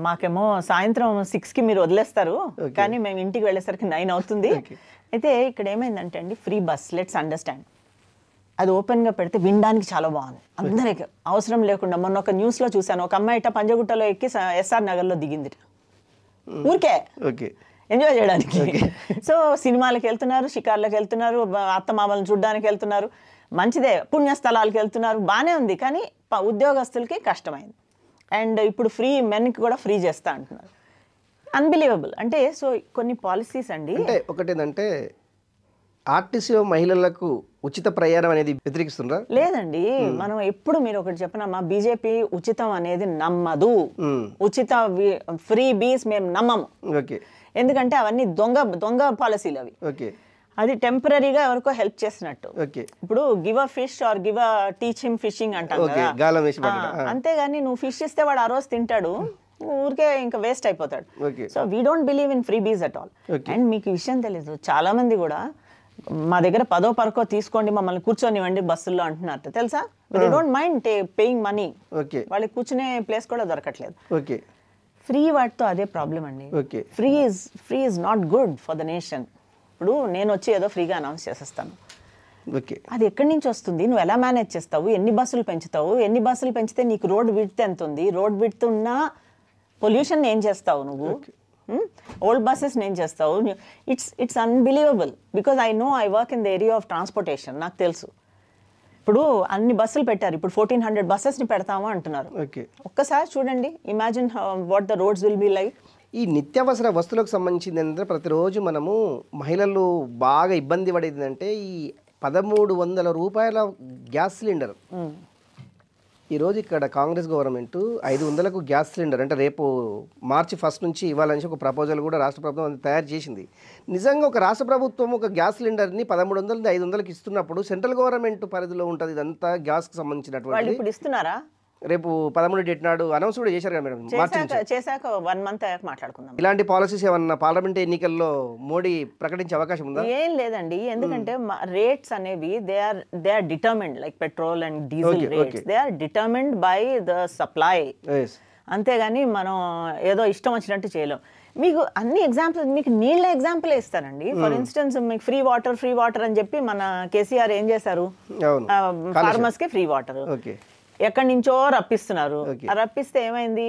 మాకేమో సాయంత్రం 6కి మీరు వదిలేస్తారు, కానీ మేము ఇంటికి వెళ్ళేసరికి 9 అవుతుంది. అయితే ఇక్కడ ఏమైందంటే అండి, ఫ్రీ బస్, లెట్స్ అండర్స్టాండ్, అది ఓపెన్గా పెడితే వినడానికి చాలా బాగుంది, అందరికి అవసరం లేకుండా. మొన్న ఒక న్యూస్లో చూశాను, ఒక అమ్మాయి ఇట్లా పంజగుట్టలో ఎక్కి ఎస్ఆర్ నగర్లో దిగింది ఊరికే ఎంజాయ్ చేయడానికి. సో సినిమాలకు వెళ్తున్నారు, షికార్లకు వెళ్తున్నారు, అత్తమామలను చూడడానికి వెళ్తున్నారు, మంచిదే, పుణ్యస్థలాలకు వెళ్తున్నారు, బాగానే ఉంది. కానీ ఉద్యోగస్తులకి కష్టమైంది. అండ్ ఇప్పుడు ఫ్రీ మెన్కి కూడా ఫ్రీ చేస్తా అంటున్నారు. అన్బిలీవబుల్. అంటే సో కొన్ని పాలసీస్ అండి. అంటే ఒకటేంటంటే ఆర్టీసీలో మహిళలకు ఉచిత ప్రయాణం అనేది వ్యతిరేకిస్తుండ్రా? లేదండి, మనం ఎప్పుడు మీరు ఒకటి చెప్పినమ్మా, బీజేపీ ఉచితం అనేది నమ్మదు. ఉచిత ఫ్రీ బీస్ మేము నమ్మము. ఎందుకంటే అవన్నీ దొంగ పాలసీలు అవి. అది టెంపరీగా ఎవరికో హెల్ప్ చేసినట్టు. ఇప్పుడు give a fish or give a teach him fishing అంటాం కదా, అంతేగాని నువ్వు ఫిష్ ఇస్తే వాడు ఆ రోజు తింటాడు, ఊరికే ఇంకా వేస్ట్ అయిపోతాడు. So we don't believe in free బీస్ అట్ ఆల్. అండ్ మీకు విషయం తెలీదు, చాలా మంది కూడా మా దగ్గర 10వ పరకో తీసుకోండి మమ్మల్ని కూర్చొనివ్వండి బస్సుల్లో అంటున్నారు, తెలుసా? They don't mind paying money, వాళ్ళకి కూర్చునే ప్లేస్ కూడా దొరకట్లేదు. ఫ్రీ వాటితో అదే ప్రాబ్లం అండి. Free is not good for the nation. ఇప్పుడు నేను వచ్చి ఏదో ఫ్రీగా అనౌన్స్ చేసేస్తాను, అది ఎక్కడి నుంచి వస్తుంది, నువ్వు ఎలా మేనేజ్ చేస్తావు, ఎన్ని బస్సులు పెంచుతావు, ఎన్ని బస్సులు పెంచితే నీకు రోడ్ విడ్త్ ఎంత ఉంది, రోడ్ విడ్త్ ఉన్న పొల్యూషన్ ఏం చేస్తావు నువ్వు, ఓల్డ్ బస్సెస్ నేను చేస్తావు. It's unbelievable because I know I work in the area of transportation. నాకు తెలుసు. ఇప్పుడు అన్ని బస్సులు పెట్టారు, ఇప్పుడు 1400 బస్సెస్ని పెడతాము అంటున్నారు. ఒక్కసారి చూడండి, imagine what the roads will be like. ఈ నిత్యావసర వస్తువులకు సంబంధించింది ఏంటంటే ప్రతిరోజు మనము మహిళలు బాగా ఇబ్బంది పడేది అంటే ఈ 1300 రూపాయల గ్యాస్ సిలిండర్. ఈరోజు ఇక్కడ కాంగ్రెస్ గవర్నమెంట్ 500కు గ్యాస్ సిలిండర్ అంటే రేపు మార్చి 1 నుంచి ఇవ్వాలని ఒక ప్రపోజల్ కూడా రాష్ట్ర ప్రభుత్వం తయారు చేసింది. నిజంగా ఒక రాష్ట్ర ప్రభుత్వం ఒక గ్యాస్ సిలిండర్ని 1300 నుండి 500కి ఇస్తున్నప్పుడు సెంట్రల్ గవర్నమెంట్ పరిధిలో ఉంటుంది ఇదంతా గ్యాస్కి సంబంధించినటువంటి. ఇప్పుడు ఇస్తున్నారా? రేపు 13 డేట్ నాడు అనౌన్స్ కూడా చేశారు కదా మేడం, చేశాక 1 మంత్ అయ్యాక మాట్లాడుకుందాం. ఇలాంటి పాలసీస్ ఏమన్నా పార్లమెంట్ ఎన్నికల్లో మోడీ ప్రకటించే అవకాశం ఉందా? ఏం లేదండి, ఎందుకంటే రేట్స్ అనేవి they are determined, like petrol and diesel rates they are determined by the supply. అంతేగాని మనం ఏదో ఇష్టం వచ్చినట్టు చేయలేం. మీకు అన్ని ఎగ్జాంపుల్స్, మీకు నీళ్ళ ఎగ్జాంపుల్ ఇస్తానండి. ఫర్ ఇన్స్టెన్స్ మీకు ఫ్రీ వాటర్ అని చెప్పి మన కేసీఆర్ ఏం చేశారు, ఫార్మర్స్ కి ఫ్రీ వాటర్ ఎక్కడి నుంచో రప్పిస్తున్నారు. రప్పిస్తే ఏమైంది,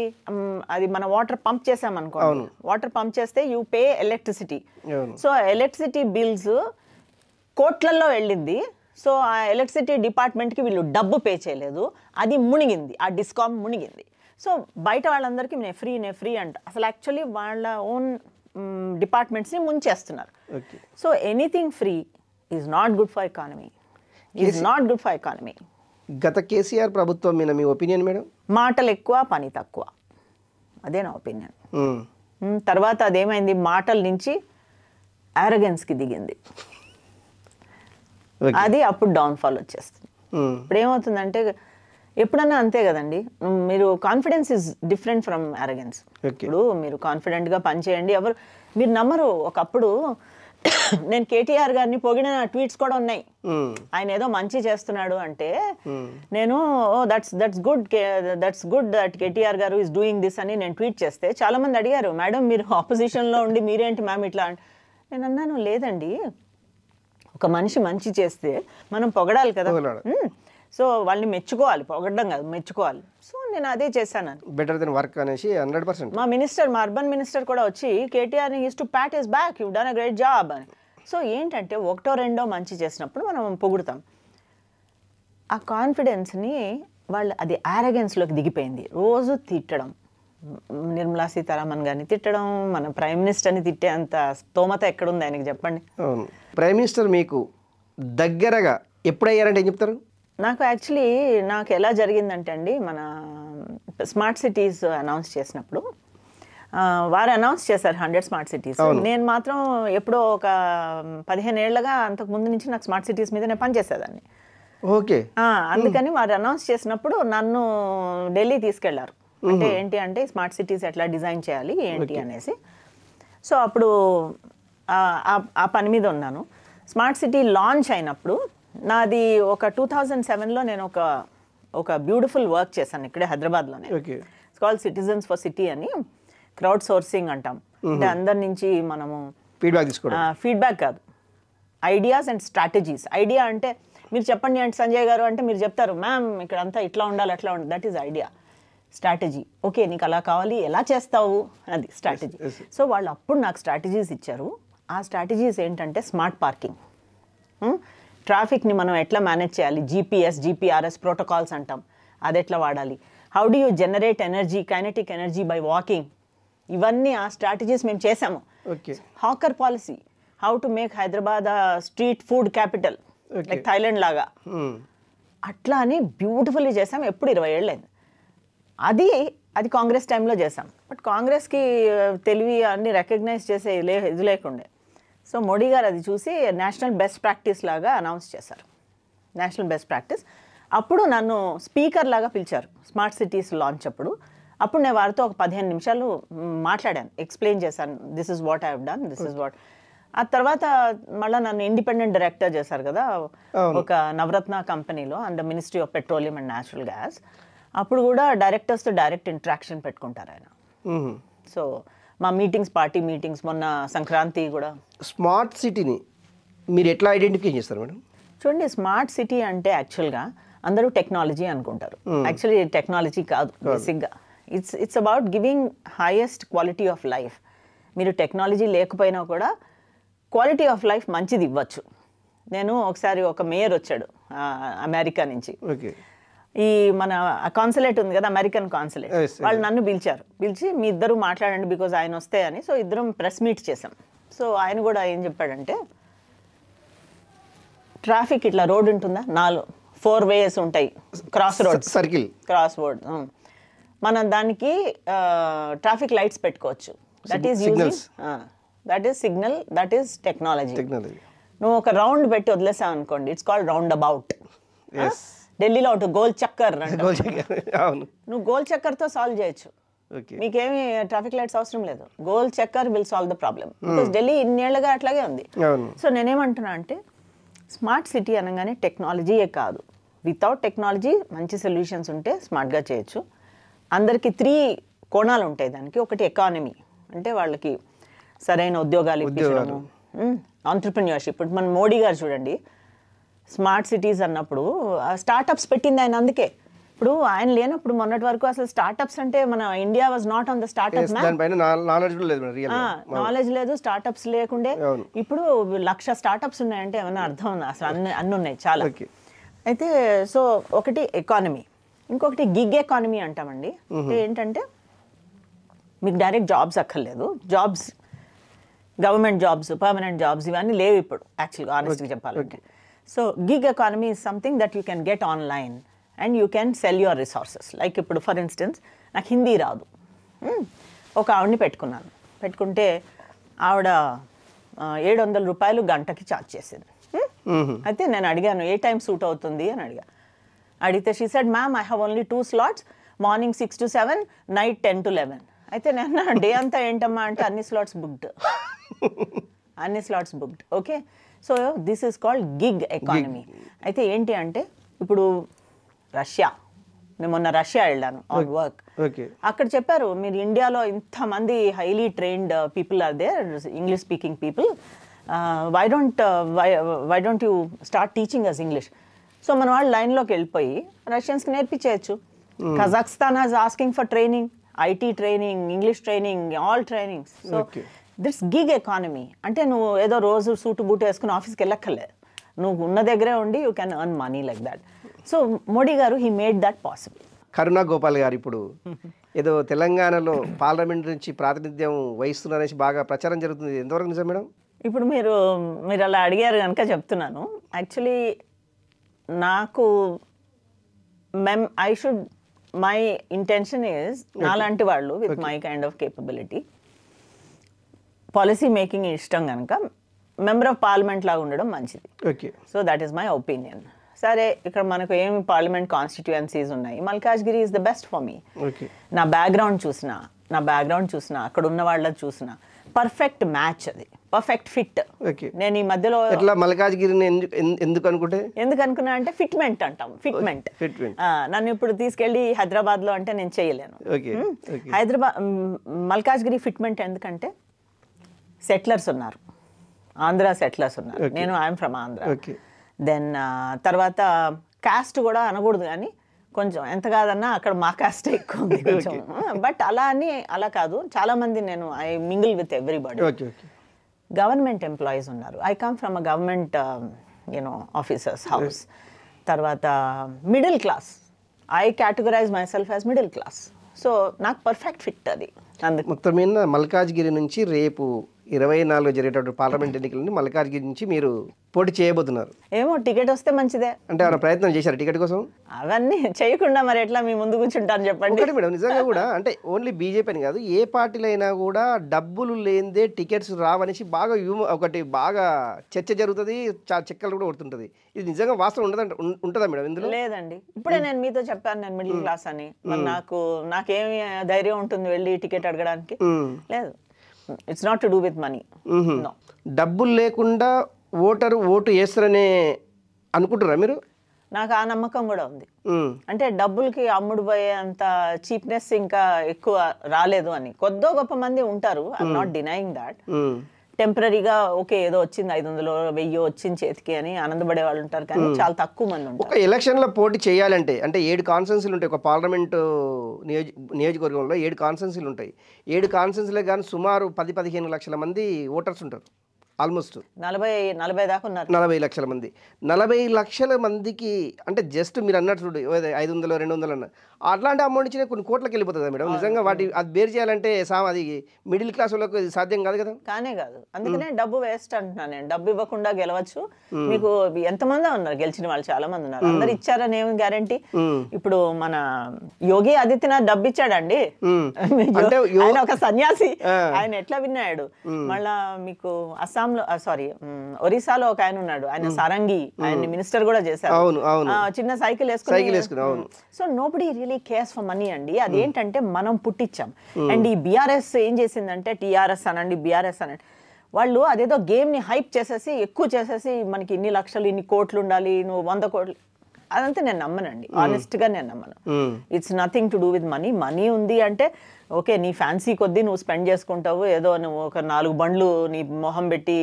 అది మన వాటర్ పంప్ చేసామనుకో, వాటర్ పంప్ చేస్తే you pay electricity. So electricity bills కోట్లల్లో వెళ్ళింది. సో ఆ ఎలక్ట్రిసిటీ డిపార్ట్మెంట్కి వీళ్ళు డబ్బు పే చేయలేదు, అది మునిగింది, ఆ డిస్కామ్ మునిగింది. సో బయట వాళ్ళందరికీ నేను ఫ్రీ అంట, అసలు యాక్చువల్లీ వాళ్ళ ఓన్ డిపార్ట్మెంట్స్ని ముంచేస్తున్నారు. So anything free is not good for economy, గత కేసీఆర్ ప్రభుత్వం మీద మీ ఒపీనియన్ మేడం? మాటలు ఎక్కువ, పని తక్కువ, అదే నా ఒపీనియన్. తర్వాత అదేమైంది, మాటల నుంచి ఆరోగెన్స్కి దిగింది, అది అప్పుడు డౌన్ఫాల్ వచ్చేస్తుంది. ఇప్పుడు ఏమవుతుందంటే ఎప్పుడన్నా అంతే కదండి, మీరు కాన్ఫిడెన్స్ ఇస్ డిఫరెంట్ ఫ్రమ్ ఆరోగెన్స్. ఇప్పుడు మీరు కాన్ఫిడెంట్గా పనిచేయండి, మీరు నమ్మరు. ఒకప్పుడు నేను కేటీఆర్ గారిని పొగిడిన ట్వీట్స్ కూడా ఉన్నాయి. ఆయన ఏదో మంచి చేస్తున్నాడు అంటే నేను దట్స్ గుడ్ దట్ కేటీఆర్ గారు ఈస్ డూయింగ్ దిస్ అని నేను ట్వీట్ చేస్తే చాలా మంది అడిగారు, మేడం మీరు ఆపోజిషన్లో ఉండి మీరేంటి మ్యామ్ ఇట్లా. నేను అన్నాను, లేదండి, ఒక మనిషి మంచి చేస్తే మనం పొగడాలి కదా. సో వాళ్ళని మెచ్చుకోవాలి, పొగడ్డం కాదు, మెచ్చుకోవాలి. సో నేను అదే చేశాను. బెటర్ దెన్ వర్క్ అనేసి 100%. మా అర్బన్ మినిస్టర్ కూడా వచ్చి KTR use to Pat his back, you done a great job అని. సో ఏంటంటే ఒకటో రెండో మంచి చేసినప్పుడు మనం పొగుడుతాం. ఆ కాన్ఫిడెన్స్ని వాళ్ళు అది ఆరోగెన్స్లోకి దిగిపోయింది. రోజు తిట్టడం, నిర్మలా సీతారామన్ గారిని తిట్టడం, మన ప్రైమ్ మినిస్టర్ని తిట్టే అంత స్తోమత ఎక్కడుంది ఆయనకి చెప్పండి. అవును. ప్రైమ్ మినిస్టర్ మీకు దగ్గరగా ఎప్పుడయ్యారంటే ఏం చెప్తారు? నాకు యాక్చువల్లీ నాకు ఎలా జరిగిందంటే అండి, మన స్మార్ట్ సిటీస్ అనౌన్స్ చేసినప్పుడు వారు అనౌన్స్ చేశారు 100 స్మార్ట్ సిటీస్. నేను మాత్రం ఎప్పుడో ఒక 15 ఏళ్ళగా అంతకు ముందు నుంచి నాకు స్మార్ట్ సిటీస్ మీద నేను పనిచేసేదాన్ని. ఓకే. అందుకని వారు అనౌన్స్ చేసినప్పుడు నన్ను ఢిల్లీ తీసుకెళ్లారు. అంటే ఏంటి అంటే స్మార్ట్ సిటీస్ ఎట్లా డిజైన్ చేయాలి ఏంటి అనేసి. సో అప్పుడు ఆ పని మీద ఉన్నాను. స్మార్ట్ సిటీ లాంచ్ అయినప్పుడు నాది ఒక 2007లో నేను ఒక బ్యూటిఫుల్ వర్క్ చేశాను ఇక్కడే హైదరాబాద్లోనే. It's called citizens for city అని, క్రౌడ్ సోర్సింగ్ అంటాం. అంటే అందరి నుంచి మనము ఫీడ్బ్యాక్ కాదు, ఐడియాస్ అండ్ స్ట్రాటజీస్. ఐడియా అంటే మీరు చెప్పండి అంటే సంజయ్ గారు అంటే మీరు చెప్తారు, మ్యామ్ ఇక్కడ అంతా ఇట్లా ఉండాలి అట్లా ఉండాలి, that is idea. Strategy, okay నీకు అలా కావాలి, ఎలా చేస్తావు, అది స్ట్రాటజీ. సో వాళ్ళు అప్పుడు నాకు స్ట్రాటజీస్ ఇచ్చారు. ఆ స్ట్రాటజీస్ ఏంటంటే స్మార్ట్ పార్కింగ్, ట్రాఫిక్ని మనం ఎట్లా మేనేజ్ చేయాలి, జీపీఎస్ జీపీఆర్ఎస్ ప్రోటోకాల్స్ అంటాం, అది ఎట్లా వాడాలి, how do you generate energy, kinetic energy by walking, ఇవన్నీ ఆ స్ట్రాటజీస్ మేము చేసాము. Hawker policy, how to make Hyderabad street food capital like Thailand లాగా, అట్లా అని బ్యూటిఫుల్లీ చేసాం. ఎప్పుడు 20 ఏళ్ళైంది. అది కాంగ్రెస్ టైంలో చేసాం. బట్ కాంగ్రెస్కి తెలివి అన్ని రికగ్నైజ్ చేసే ఇది లేకుండే. సో మోడీ గారు అది చూసి నేషనల్ బెస్ట్ ప్రాక్టీస్ లాగా అనౌన్స్ చేశారు, నేషనల్ బెస్ట్ ప్రాక్టీస్. అప్పుడు నన్ను స్పీకర్ లాగా పిలిచారు స్మార్ట్ సిటీస్ లాంచ్ అప్పుడు. అప్పుడు నేను వారితో ఒక 15 నిమిషాలు మాట్లాడాను, ఎక్స్ప్లెయిన్ చేశాను, this is what I have done, this is what. ఆ తర్వాత మళ్ళీ నన్ను ఇండిపెండెంట్ డైరెక్టర్ చేశారు కదా ఒక నవరత్న కంపెనీలో under ministry of petroleum and natural gas. అప్పుడు కూడా డైరెక్టర్స్తో డైరెక్ట్ ఇంటరాక్షన్ పెట్టుకుంటారు ఆయన. సో మా మీటింగ్స్, పార్టీ మీటింగ్స్, మొన్న సంక్రాంతి కూడా. స్మార్ట్ సిటీని మీరు ఎట్లా ఐడెంటిఫై చేస్తారు మేడం? చూడండి, స్మార్ట్ సిటీ అంటే యాక్చువల్గా అందరూ టెక్నాలజీ అనుకుంటారు. యాక్చువల్లీ టెక్నాలజీ కాదు బేసిక్గా. It's about giving highest quality of life. మీరు టెక్నాలజీ లేకపోయినా కూడా క్వాలిటీ ఆఫ్ లైఫ్ మంచిది ఇవ్వచ్చు. నేను ఒకసారి ఒక మేయర్ వచ్చాడు అమెరికా నుంచి. ఈ మన కాన్సులేట్ ఉంది కదా, అమెరికన్ కాన్సులేట్, వాళ్ళు నన్ను పిలిచి మీ ఇద్దరు మాట్లాడండి బికాజ్ ఆయన వస్తే అని. సో ఇద్దరం ప్రెస్ మీట్ చేసాం. సో ఆయన కూడా ఏం చెప్పాడంటే, ట్రాఫిక్ ఇట్లా రోడ్ ఉంటుందా, 4 ways ఉంటాయి, cross road, circle, cross road. మనం దానికి ట్రాఫిక్ లైట్స్ పెట్టుకోవచ్చు. That is signal, that is technology. నువ్వు ఒక రౌండ్ పెట్టి వదిలేసావు అనుకోండి, ఇట్స్ కాల్డ్ రౌండ్ అబౌట్. ఢిల్లీలో ఒకటి గోల్ చక్కర్, నువ్వు గోల్ చక్కర్తో సాల్వ్ చేయొచ్చు. మీకేమి ట్రాఫిక్ లైట్స్ అవసరం లేదు, gol chakkar will solve the problem. Because Delhi ఇన్నేళ్లుగా అట్లాగే ఉంది. సో నేనేమంటున్నా అంటే స్మార్ట్ సిటీ అనగానే టెక్నాలజీయే కాదు, వితౌట్ టెక్నాలజీ మంచి సొల్యూషన్స్ ఉంటే స్మార్ట్గా చేయొచ్చు. అందరికీ 3 కోణాలు ఉంటాయి దానికి. ఒకటి ఎకానమీ, అంటే వాళ్ళకి సరైన ఉద్యోగాలు ఇప్పించడము, ఆంటర్ప్రెన్యూర్షిప్. ఇప్పుడు మన మోడీ గారు చూడండి, స్మార్ట్ సిటీస్ అన్నప్పుడు స్టార్టప్స్ పెట్టింది ఆయన. అందుకే ఇప్పుడు ఆయన లేనప్పుడు మొన్నటి వరకు అసలు స్టార్టప్స్ అంటే మన India was not on the startup knowledge లేదు, స్టార్టప్స్ లేకుండే. ఇప్పుడు 1,00,000 స్టార్టప్స్ ఉన్నాయంటే ఏమైనా అర్థం ఉందా? అసలు అన్ని ఉన్నాయి చాలా. అయితే సో ఒకటి ఎకానమీ, ఇంకొకటి గిగ్ ఎకానమీ అంటామండి. అంటే ఏంటంటే మీకు డైరెక్ట్ జాబ్స్ అక్కర్లేదు, jobs government jobs, permanent jobs ఇవన్నీ లేవు ఇప్పుడు యాక్చువల్గా, ఆనెస్ట్గా చెప్పాలంటే. So gig economy is something that you can get online and you can cell your resources. Like ఇప్పుడు ఫర్ ఇన్స్టెన్స్ నాకు హిందీ రాదు, ఒక ఆవిడని పెట్టుకుంటే ఆవిడ 700 రూపాయలు గంటకి ఛార్జ్ చేసింది. అయితే నేను అడిగాను ఏ టైం సూట్ అవుతుంది అని అడిగితే she said, ma'am I have only 2 slots, morning 6 to 7, night 10 to 11. అయితే నేను డే అంతా ఏంటమ్మా అంటే అన్ని slots booked. Okay, so this is called gig economy. అయితే ఏంటి అంటే ఇప్పుడు నేను మొన్న రష్యా వెళ్ళాను ఆన్ వర్క్. అక్కడ చెప్పారు, మీరు ఇండియాలో ఇంతమంది highly trained people are there, English speaking people, why don't you start teaching us English. So మన వాళ్ళు లైన్లోకి వెళ్ళిపోయి రష్యన్స్కి నేర్పించేయచ్చు. Kazakhstan has asking for training, IT training, English training, all trainings. So this gig economy అంటే నువ్వు ఏదో రోజు సూటు బూట్ వేసుకుని ఆఫీస్కి వెళ్ళక్కర్లేదు, నువ్వు ఉన్న దగ్గరే ఉండి you can earn money like that. So Modi గారు హీ మేడ్ దట్ పాసిబుల్. కరుణా గోపాల్ గారు ఇప్పుడు ఏదో తెలంగాణలో పార్లమెంట్ నుంచి ప్రాతినిధ్యం వహిస్తున్నారనేసి బాగా ప్రచారం జరుగుతుంది. ఎంతవరకు నిజం మేడం? ఇప్పుడు మీరు అలా అడిగారు కనుక చెప్తున్నాను. యాక్చువల్లీ నాకు మై ఇంటెన్షన్ ఈజ్ నాలాంటి వాళ్ళు with my kind of capability policy making ఇష్టం కనుక మెంబర్ ఆఫ్ పార్లమెంట్ లాగా ఉండడం మంచిది. Okay. So that is my opinion. సరే, ఇక్కడ మనకు ఏమి పార్లమెంట్ కాన్స్టిట్యుయెన్సీస్ ఉన్నాయి. Malkajgiri is the best for me. నా బ్యాక్గ్రౌండ్ చూసిన అక్కడ ఉన్న వాళ్ళని చూసిన పర్ఫెక్ట్ మ్యాచ్, అది పర్ఫెక్ట్ ఫిట్. నేను ఈ మధ్యలో మల్కాజ్గిరిని ఎందుకు అనుకున్నా అంటే ఫిట్మెంట్ అంటాం. ఫిట్మెంట్ నన్ను ఇప్పుడు తీసుకెళ్ళి హైదరాబాద్ లో అంటే నేను చేయలేను. మల్కాజ్గిరి ఫిట్మెంట్ ఎందుకంటే సెటిలర్స్ ఉన్నారు, ఆంధ్ర సెటిలర్స్ ఉన్నారు. నేను ఐఎమ్ ఫ్రమ్ ఆంధ్ర. దెన్ తర్వాత కాస్ట్ కూడా అనకూడదు కానీ కొంచెం ఎంత కాదన్నా అక్కడ మా కాస్ట్ ఎక్కువ ఉంది కొంచెం. బట్ అలా కాదు, చాలా మంది నేను I mingle with everybody. Government employees ఉన్నారు. I come from a government officers house. తర్వాత middle class, I categorize myself as middle class. So నాకు పర్ఫెక్ట్ ఫిట్ అది. అందుకు మొత్తం మీద మల్కాజ్గిరి నుంచి రేపు 24 జరిగేటటువంటి పార్లమెంట్ ఎన్నికలని మల్కాజ్గిరి నుంచి మీరు పోటీ చేయబోతున్నారు. ఏమో టికెట్ వస్తే మంచిదే. అంటే ఏమైనా ప్రయత్నం చేశారు టికెట్ కోసం? అవన్నీ చేయకుండా మరి ఎట్లా మీ ముందు కూర్చుంటాను చెప్పండి. ఒకటి మేడం, నిజంగా కూడా అంటే ఓన్లీ బీజేపీ అని కాదు, ఏ పార్టీలో అయినా కూడా డబ్బులు లేనిదే టికెట్స్ రావనేసి బాగా ఒకటి బాగా చర్చ జరుగుతుంది, చెక్కలు కూడా కొడుతుంటది. ఇది నిజంగా వాస్తవం ఉంటుందా మేడం ఇందులో? లేదండి, ఇప్పుడే నేను మీతో చెప్పాను నేను మిడిల్ క్లాస్ అని. మరి నాకేమి ధైర్యం ఉంటుంది వెళ్ళి టికెట్ అడగడానికి? లేదు. It's not to do with money. డబ్బులు లేకుండా ఓటు వేస్తారనే అనుకుంటారా మీరు? నాకు ఆ నమ్మకం కూడా ఉంది. అంటే డబ్బులకి అమ్ముడు పోయే అంత చీప్నెస్ ఇంకా ఎక్కువ రాలేదు అని. కొద్దో గొప్ప మంది ఉంటారు, ఐఎమ్ నాట్ డినైయింగ్ దాట్. టెంపరీగా ఓకే ఏదో వచ్చింది 500 1000 వచ్చింది చేతికి అని ఆనందపడే వాళ్ళు ఉంటారు, కానీ చాలా తక్కువ మంది ఉంటారు. ఒక ఎలక్షన్లో పోటీ చేయాలంటే అంటే 7 కాన్స్టిట్యున్సీలు ఉంటాయి. ఒక పార్లమెంటు నియోజకవర్గంలో 7 కాన్స్టిట్యున్సీలు ఉంటాయి. 7 కాన్స్టిట్యున్సీలే కానీ సుమారు 10-15 లక్షల మంది ఓటర్స్ ఉంటారు. ఆల్మోస్ట్ 40 దాకా ఉన్నారు. 40 లక్షల మంది. 40 లక్షల మందికి అంటే జస్ట్ మీరు అన్నట్టు 500 200 అన్న అట్లాంటి అమౌంట్ ఇచ్చిన కొన్ని కోట్లకి వెళ్ళిపోతుంది మేడం. నిజంగా అది బేర్ చేయాలంటే అది మిడిల్ క్లాస్ వాళ్ళకి సాధ్యం కాదు కదా. కానే కాదు, అందుకనే డబ్బు వేస్ట్ అంటున్నాను నేను. డబ్బు ఇవ్వకుండా గెలవచ్చు. మీకు ఎంతమంది ఉన్నారు గెలిచిన వాళ్ళు? చాలా మంది ఉన్నారు. అందరు ఇచ్చారని ఏమి గ్యారంటీ? ఇప్పుడు మన యోగి ఆదిత్యనాథ్ డబ్బు ఇచ్చాడండి, ఆయన ఒక సన్యాసి. ఆయన ఎట్లా విన్నాడు? మళ్ళా మీకు ఒరిస్సాలో ఒక ఆయన ఉన్నాడు, ఆయన సారంగి, ఆయన మినిస్టర్ కూడా చేశారు. చిన్న సైకిల్ వేసుకుని. So nobody really cares for money అండి. అదేంటంటే మనం పుట్టించాం. అండ్ ఈ బీఆర్ఎస్ ఏం చేసిందంటే, టీఆర్ఎస్ అనండి బీఆర్ఎస్ అనండి, వాళ్ళు అదేదో గేమ్ ని హైప్ చేసేసి ఎక్కువ చేసేసి మనకి ఇన్ని లక్షలు ఇన్ని కోట్లు ఉండాలి, నువ్వు 100 కోట్లు, అదంతా నేను నమ్మనండి. ఆనెస్ట్ గా నేను నమ్మను. It's nothing to do with money. Money ఉంది అంటే ఓకే, నీ ఫ్యాన్సీ కొద్దీ నువ్వు స్పెండ్ చేసుకుంటావు, ఏదో నువ్వు ఒక 4 బండ్లు నీ మొహం పెట్టి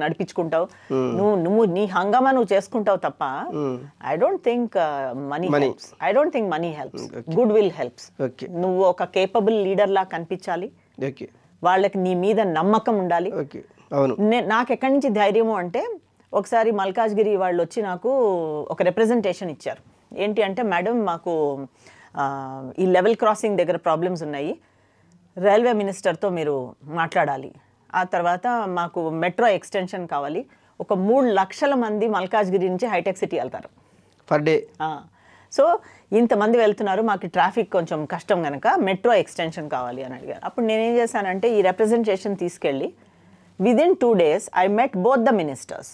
నడిపించుకుంటావు, నువ్వు నీ హంగామా నువ్వు చేసుకుంటావు తప్ప I don't think money helps. Good will helps. నువ్వు ఒక కేపబుల్ లీడర్ లా కనిపించాలి, వాళ్ళకి నీ మీద నమ్మకం ఉండాలి. నాకు ఎక్కడి నుంచి ధైర్యము అంటే, ఒకసారి మల్కాజ్గిరి వాళ్ళు వచ్చి నాకు ఒక రిప్రజెంటేషన్ ఇచ్చారు. ఏంటి అంటే, మేడం మాకు ఈ లెవెల్ క్రాసింగ్ దగ్గర ప్రాబ్లమ్స్ ఉన్నాయి, రైల్వే మినిస్టర్తో మీరు మాట్లాడాలి. ఆ తర్వాత మాకు మెట్రో ఎక్స్టెన్షన్ కావాలి. ఒక 3 లక్షల మంది మల్కాజ్గిరి నుంచి హైటెక్ సిటీ వెళ్తారు పర్ డే. సో ఇంతమంది వెళ్తున్నారు, మాకు ట్రాఫిక్ కొంచెం కష్టం కనుక మెట్రో ఎక్స్టెన్షన్ కావాలి అని అడిగారు. అప్పుడు నేనేం చేశానంటే, ఈ రిప్రజెంటేషన్ తీసుకెళ్ళి within 2 days I met both the ministers.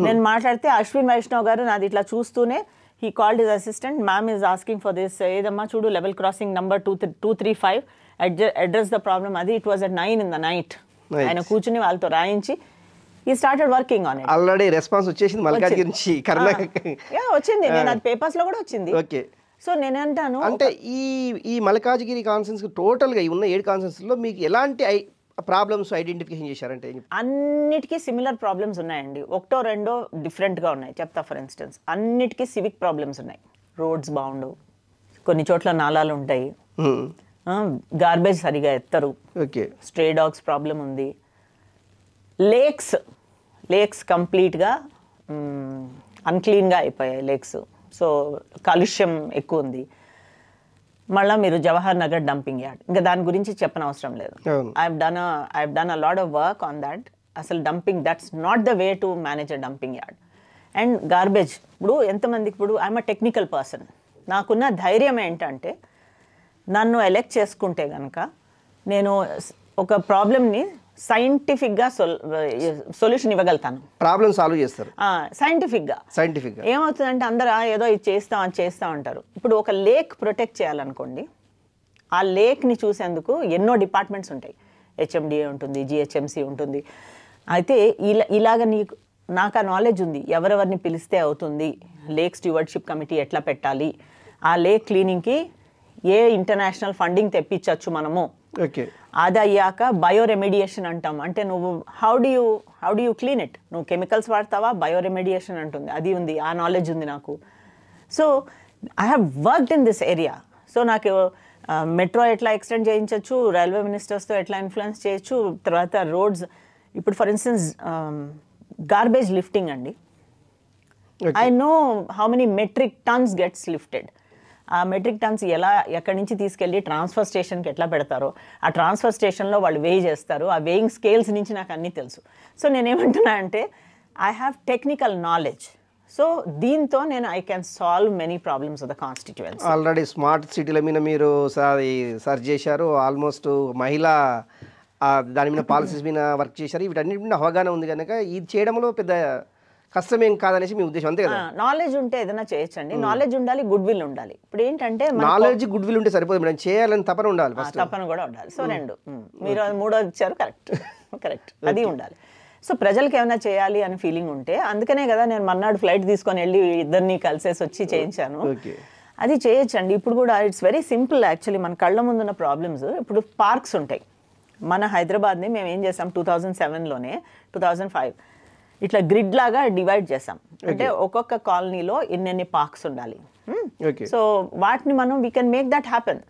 నేను మాట్లాడితే అశ్విన్ వైష్ణవ్ గారు నాది ఇట్లా చూస్తూనే he called his assistant, ma'am is asking for this, ఏదమ్మా చూడు level crossing number 235 address the problem. అది it was at 9 in the night. ఆయన కూర్చుని వాళ్ళతో రాయించి he started working on it. Already response వచ్చేసింది మల్కాజ్గిరి నుంచి వచ్చింది. నేను అది పేపర్స్ లో కూడా వచ్చింది. ఓకే. సో నేనంటాను అంటే ఈ మల్కాజ్గిరి కాన్స్టిట్యున్సీ టోటల్గా ఉన్న 7 కాన్స్టిట్యున్సీలో మీకు ఎలాంటి ప్రాబ్లమ్స్ ఐడెంటిఫికేషన్ చేశారంటే? అన్నిటికీ సిమిలర్ ప్రాబ్లమ్స్ ఉన్నాయండి. 1-2 డిఫరెంట్గా ఉన్నాయి. చెప్తా. ఫర్ ఇన్స్టెన్స్, అన్నిటికీ సివిక్ ప్రాబ్లమ్స్ ఉన్నాయి. రోడ్స్ బాగుండవు, కొన్ని చోట్ల నాలాలు ఉంటాయి, గార్బేజ్ సరిగా ఎత్తరు, స్ట్రే డాగ్స్ ప్రాబ్లం ఉంది, లేక్స్ కంప్లీట్గా అన్క్లీన్గా అయిపోయాయి లేక్స్. సో కాలుష్యం ఎక్కువ ఉంది. మళ్ళీ మీరు జవహర్ నగర్ డంపింగ్ యార్డ్, ఇంకా దాని గురించి చెప్పనవసరం లేదు. I done a lot of work on that. అసలు dumping, that's not the way to manage a dumping yard. And garbage, ఇప్పుడు ఎంతమందికి, ఇప్పుడు ఐఎమ్ అ టెక్నికల్ పర్సన్, నాకున్న ధైర్యం ఏంటంటే నన్ను ఎలెక్ట్ చేసుకుంటే కనుక నేను ఒక ప్రాబ్లమ్ని సైంటిఫిక్గా సొల్యూషన్ ఇవ్వగలుగుతాను. ప్రాబ్లమ్ సాల్వ్ చేస్తారు సైంటిఫిక్గా. ఏమవుతుందంటే అందరూ ఏదో ఇది చేస్తాం అది చేస్తాం అంటారు. ఇప్పుడు ఒక లేక్ ప్రొటెక్ట్ చేయాలనుకోండి, ఆ లేక్ని చూసేందుకు ఎన్నో డిపార్ట్మెంట్స్ ఉంటాయి. హెచ్ఎండిఏ ఉంటుంది, జిహెచ్ఎంసి ఉంటుంది. అయితే ఇలాగ నాకు ఆ నాలెడ్జ్ ఉంది, ఎవరెవరిని పిలిస్తే అవుతుంది, లేక్ స్టీవర్డ్షిప్ కమిటీ ఎట్లా పెట్టాలి, ఆ లేక్ క్లీనింగ్కి ఏ ఇంటర్నేషనల్ ఫండింగ్ తెప్పించవచ్చు మనము. అది అయ్యాక బయో రెమెడియేషన్ అంటాం. అంటే నువ్వు how do you clean it, నువ్వు కెమికల్స్ వాడతావా, బయో రెమెడియేషన్ అంటుంది, అది ఉంది, ఆ నాలెడ్జ్ ఉంది నాకు. So I have worked in this area. So నాకు మెట్రో ఎట్లా ఎక్స్టెండ్ చేయించవచ్చు, రైల్వే మినిస్టర్స్తో ఎట్లా ఇన్ఫ్లుయెన్స్ చేయొచ్చు, తర్వాత రోడ్స్. ఇప్పుడు ఫర్ ఇన్స్టెన్స్ గార్బేజ్ లిఫ్టింగ్ అండి, I know how many metric tons gets lifted. ఆ మెట్రిక్ టన్స్ ఎక్కడి నుంచి తీసుకెళ్ళి ట్రాన్స్ఫర్ స్టేషన్కి ఎట్లా పెడతారో, ఆ ట్రాన్స్ఫర్ స్టేషన్లో వాళ్ళు వేయి చేస్తారు. ఆ వేయింగ్ స్కేల్స్ నుంచి నాకు అన్నీ తెలుసు. సో నేనేమంటున్నా అంటే I have technical knowledge. So దీంతో నేను I can solve many problems of the constituency. Already smart సిటీల మీద మీరు సర్చ్ చేశారు, ఆల్మోస్ట్ మహిళా దాని మీద పాలసీస్ మీద వర్క్ చేశారు. వీటన్నిటి మీద అవగాహన ఉంది కనుక ఇది చేయడంలో పెద్ద కష్టమేం కాదనేసి మీ ఉద్దేశం, అంతే కదా? నాలెడ్జ్ ఉంటే ఏదైనా చేయొచ్చండి. నాలెడ్జ్ ఉండాలి, గుడ్ విల్ ఉండాలి. ఇప్పుడు ఏంటంటే నాలెడ్జ్ గుడ్ విల్ ఉంటే సరిపోదు మేడం, చేయాలని తపన ఉండాలి, తపన కూడా ఉండాలి. సో రెండు, మీరు మూడోది ఇచ్చారు, కరెక్ట్, అది ఉండాలి. సో ప్రజలకు ఏమైనా చేయాలి అని ఫీలింగ్ ఉంటే, అందుకనే కదా నేను మర్నాడు ఫ్లైట్ తీసుకొని వెళ్ళి ఇద్దరిని కలిసేసి వచ్చి చేయించాను. అది చేయొచ్చండి. ఇప్పుడు కూడా ఇట్స్ వెరీ సింపుల్ యాక్చువల్లీ. మన కళ్ళ ముందున్న ప్రాబ్లమ్స్, ఇప్పుడు పార్క్స్ ఉంటాయి. మన హైదరాబాద్ని మేము ఏం చేసాం 2007లోనే 2005 ఇట్లా గ్రిడ్ లాగా డివైడ్ చేసాం. అంటే ఒక్కొక్క కాలనీలో ఎన్నెన్ని పార్క్స్ ఉండాలి. సో వాటిని మనం we can make that happen.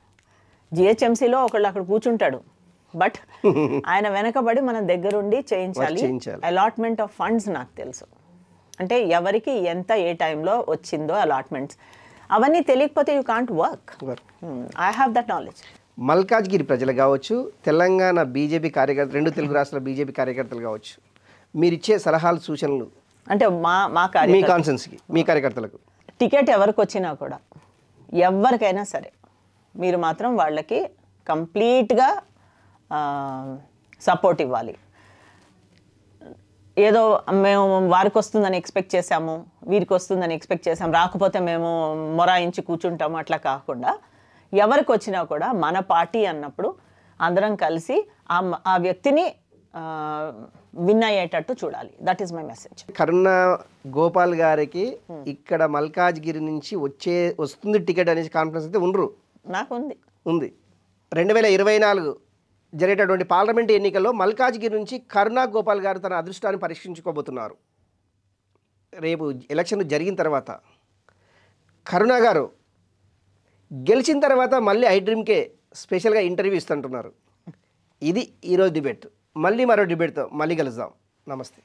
జిహెచ్ఎంసీలో ఒకళ్ళు అక్కడ కూర్చుంటాడు, బట్ ఆయన వెనకబడి మన దగ్గరుండి చేయించాలి. అలాట్మెంట్ ఆఫ్ ఫండ్స్ నాకు తెలుసు, అంటే ఎవరికి ఎంత ఏ టైంలో వచ్చిందో అలాట్మెంట్స్, అవన్నీ తెలియకపోతే you can't work. I have that knowledge. Malkajgiri ప్రజలు కావచ్చు, తెలంగాణ బీజేపీ కార్యకర్తలు, రెండు తెలుగు రాష్ట్రాల బీజేపీ కార్యకర్తలు కావచ్చు, మీరు ఇచ్చే సలహాలు సూచనలు అంటే మీ కాన్సెన్స్కి, మీ కార్యకర్తలకు టికెట్ ఎవరికి వచ్చినా కూడా, ఎవరికైనా సరే మీరు మాత్రం వాళ్ళకి కంప్లీట్గా సపోర్ట్ ఇవ్వాలి. ఏదో మేము వారికి వస్తుందని ఎక్స్పెక్ట్ చేసాము, వీరికి వస్తుందని ఎక్స్పెక్ట్ చేసాము, రాకపోతే మేము మొరాయించి కూర్చుంటాము, అట్లా కాకుండా ఎవరికి వచ్చినా కూడా మన పార్టీ అన్నప్పుడు అందరం కలిసి ఆ వ్యక్తిని విన్ అయ్యేటట్టు చూడాలి. That is my message. Karuna Gopal గారికి ఇక్కడ మల్కాజ్గిరి నుంచి వస్తుంది టికెట్ అనేసి కాన్ఫిడెన్స్ అయితే ఉండరు? నాకు ఉంది. 2024 జరిగేటటువంటి పార్లమెంట్ ఎన్నికల్లో మల్కాజ్గిరి నుంచి కరుణ గోపాల్ గారు తన అదృష్టాన్ని పరీక్షించుకోబోతున్నారు. రేపు ఎలక్షన్ జరిగిన తర్వాత కరుణ గారు గెలిచిన తర్వాత మళ్ళీ ఐ డ్రీమ్కే స్పెషల్గా ఇంటర్వ్యూ ఇస్తుంటున్నారు. ఇది ఈరోజు డిబేట్. మళ్ళీ మరో డిబేట్తో మళ్ళీ కలుద్దాం. నమస్తే.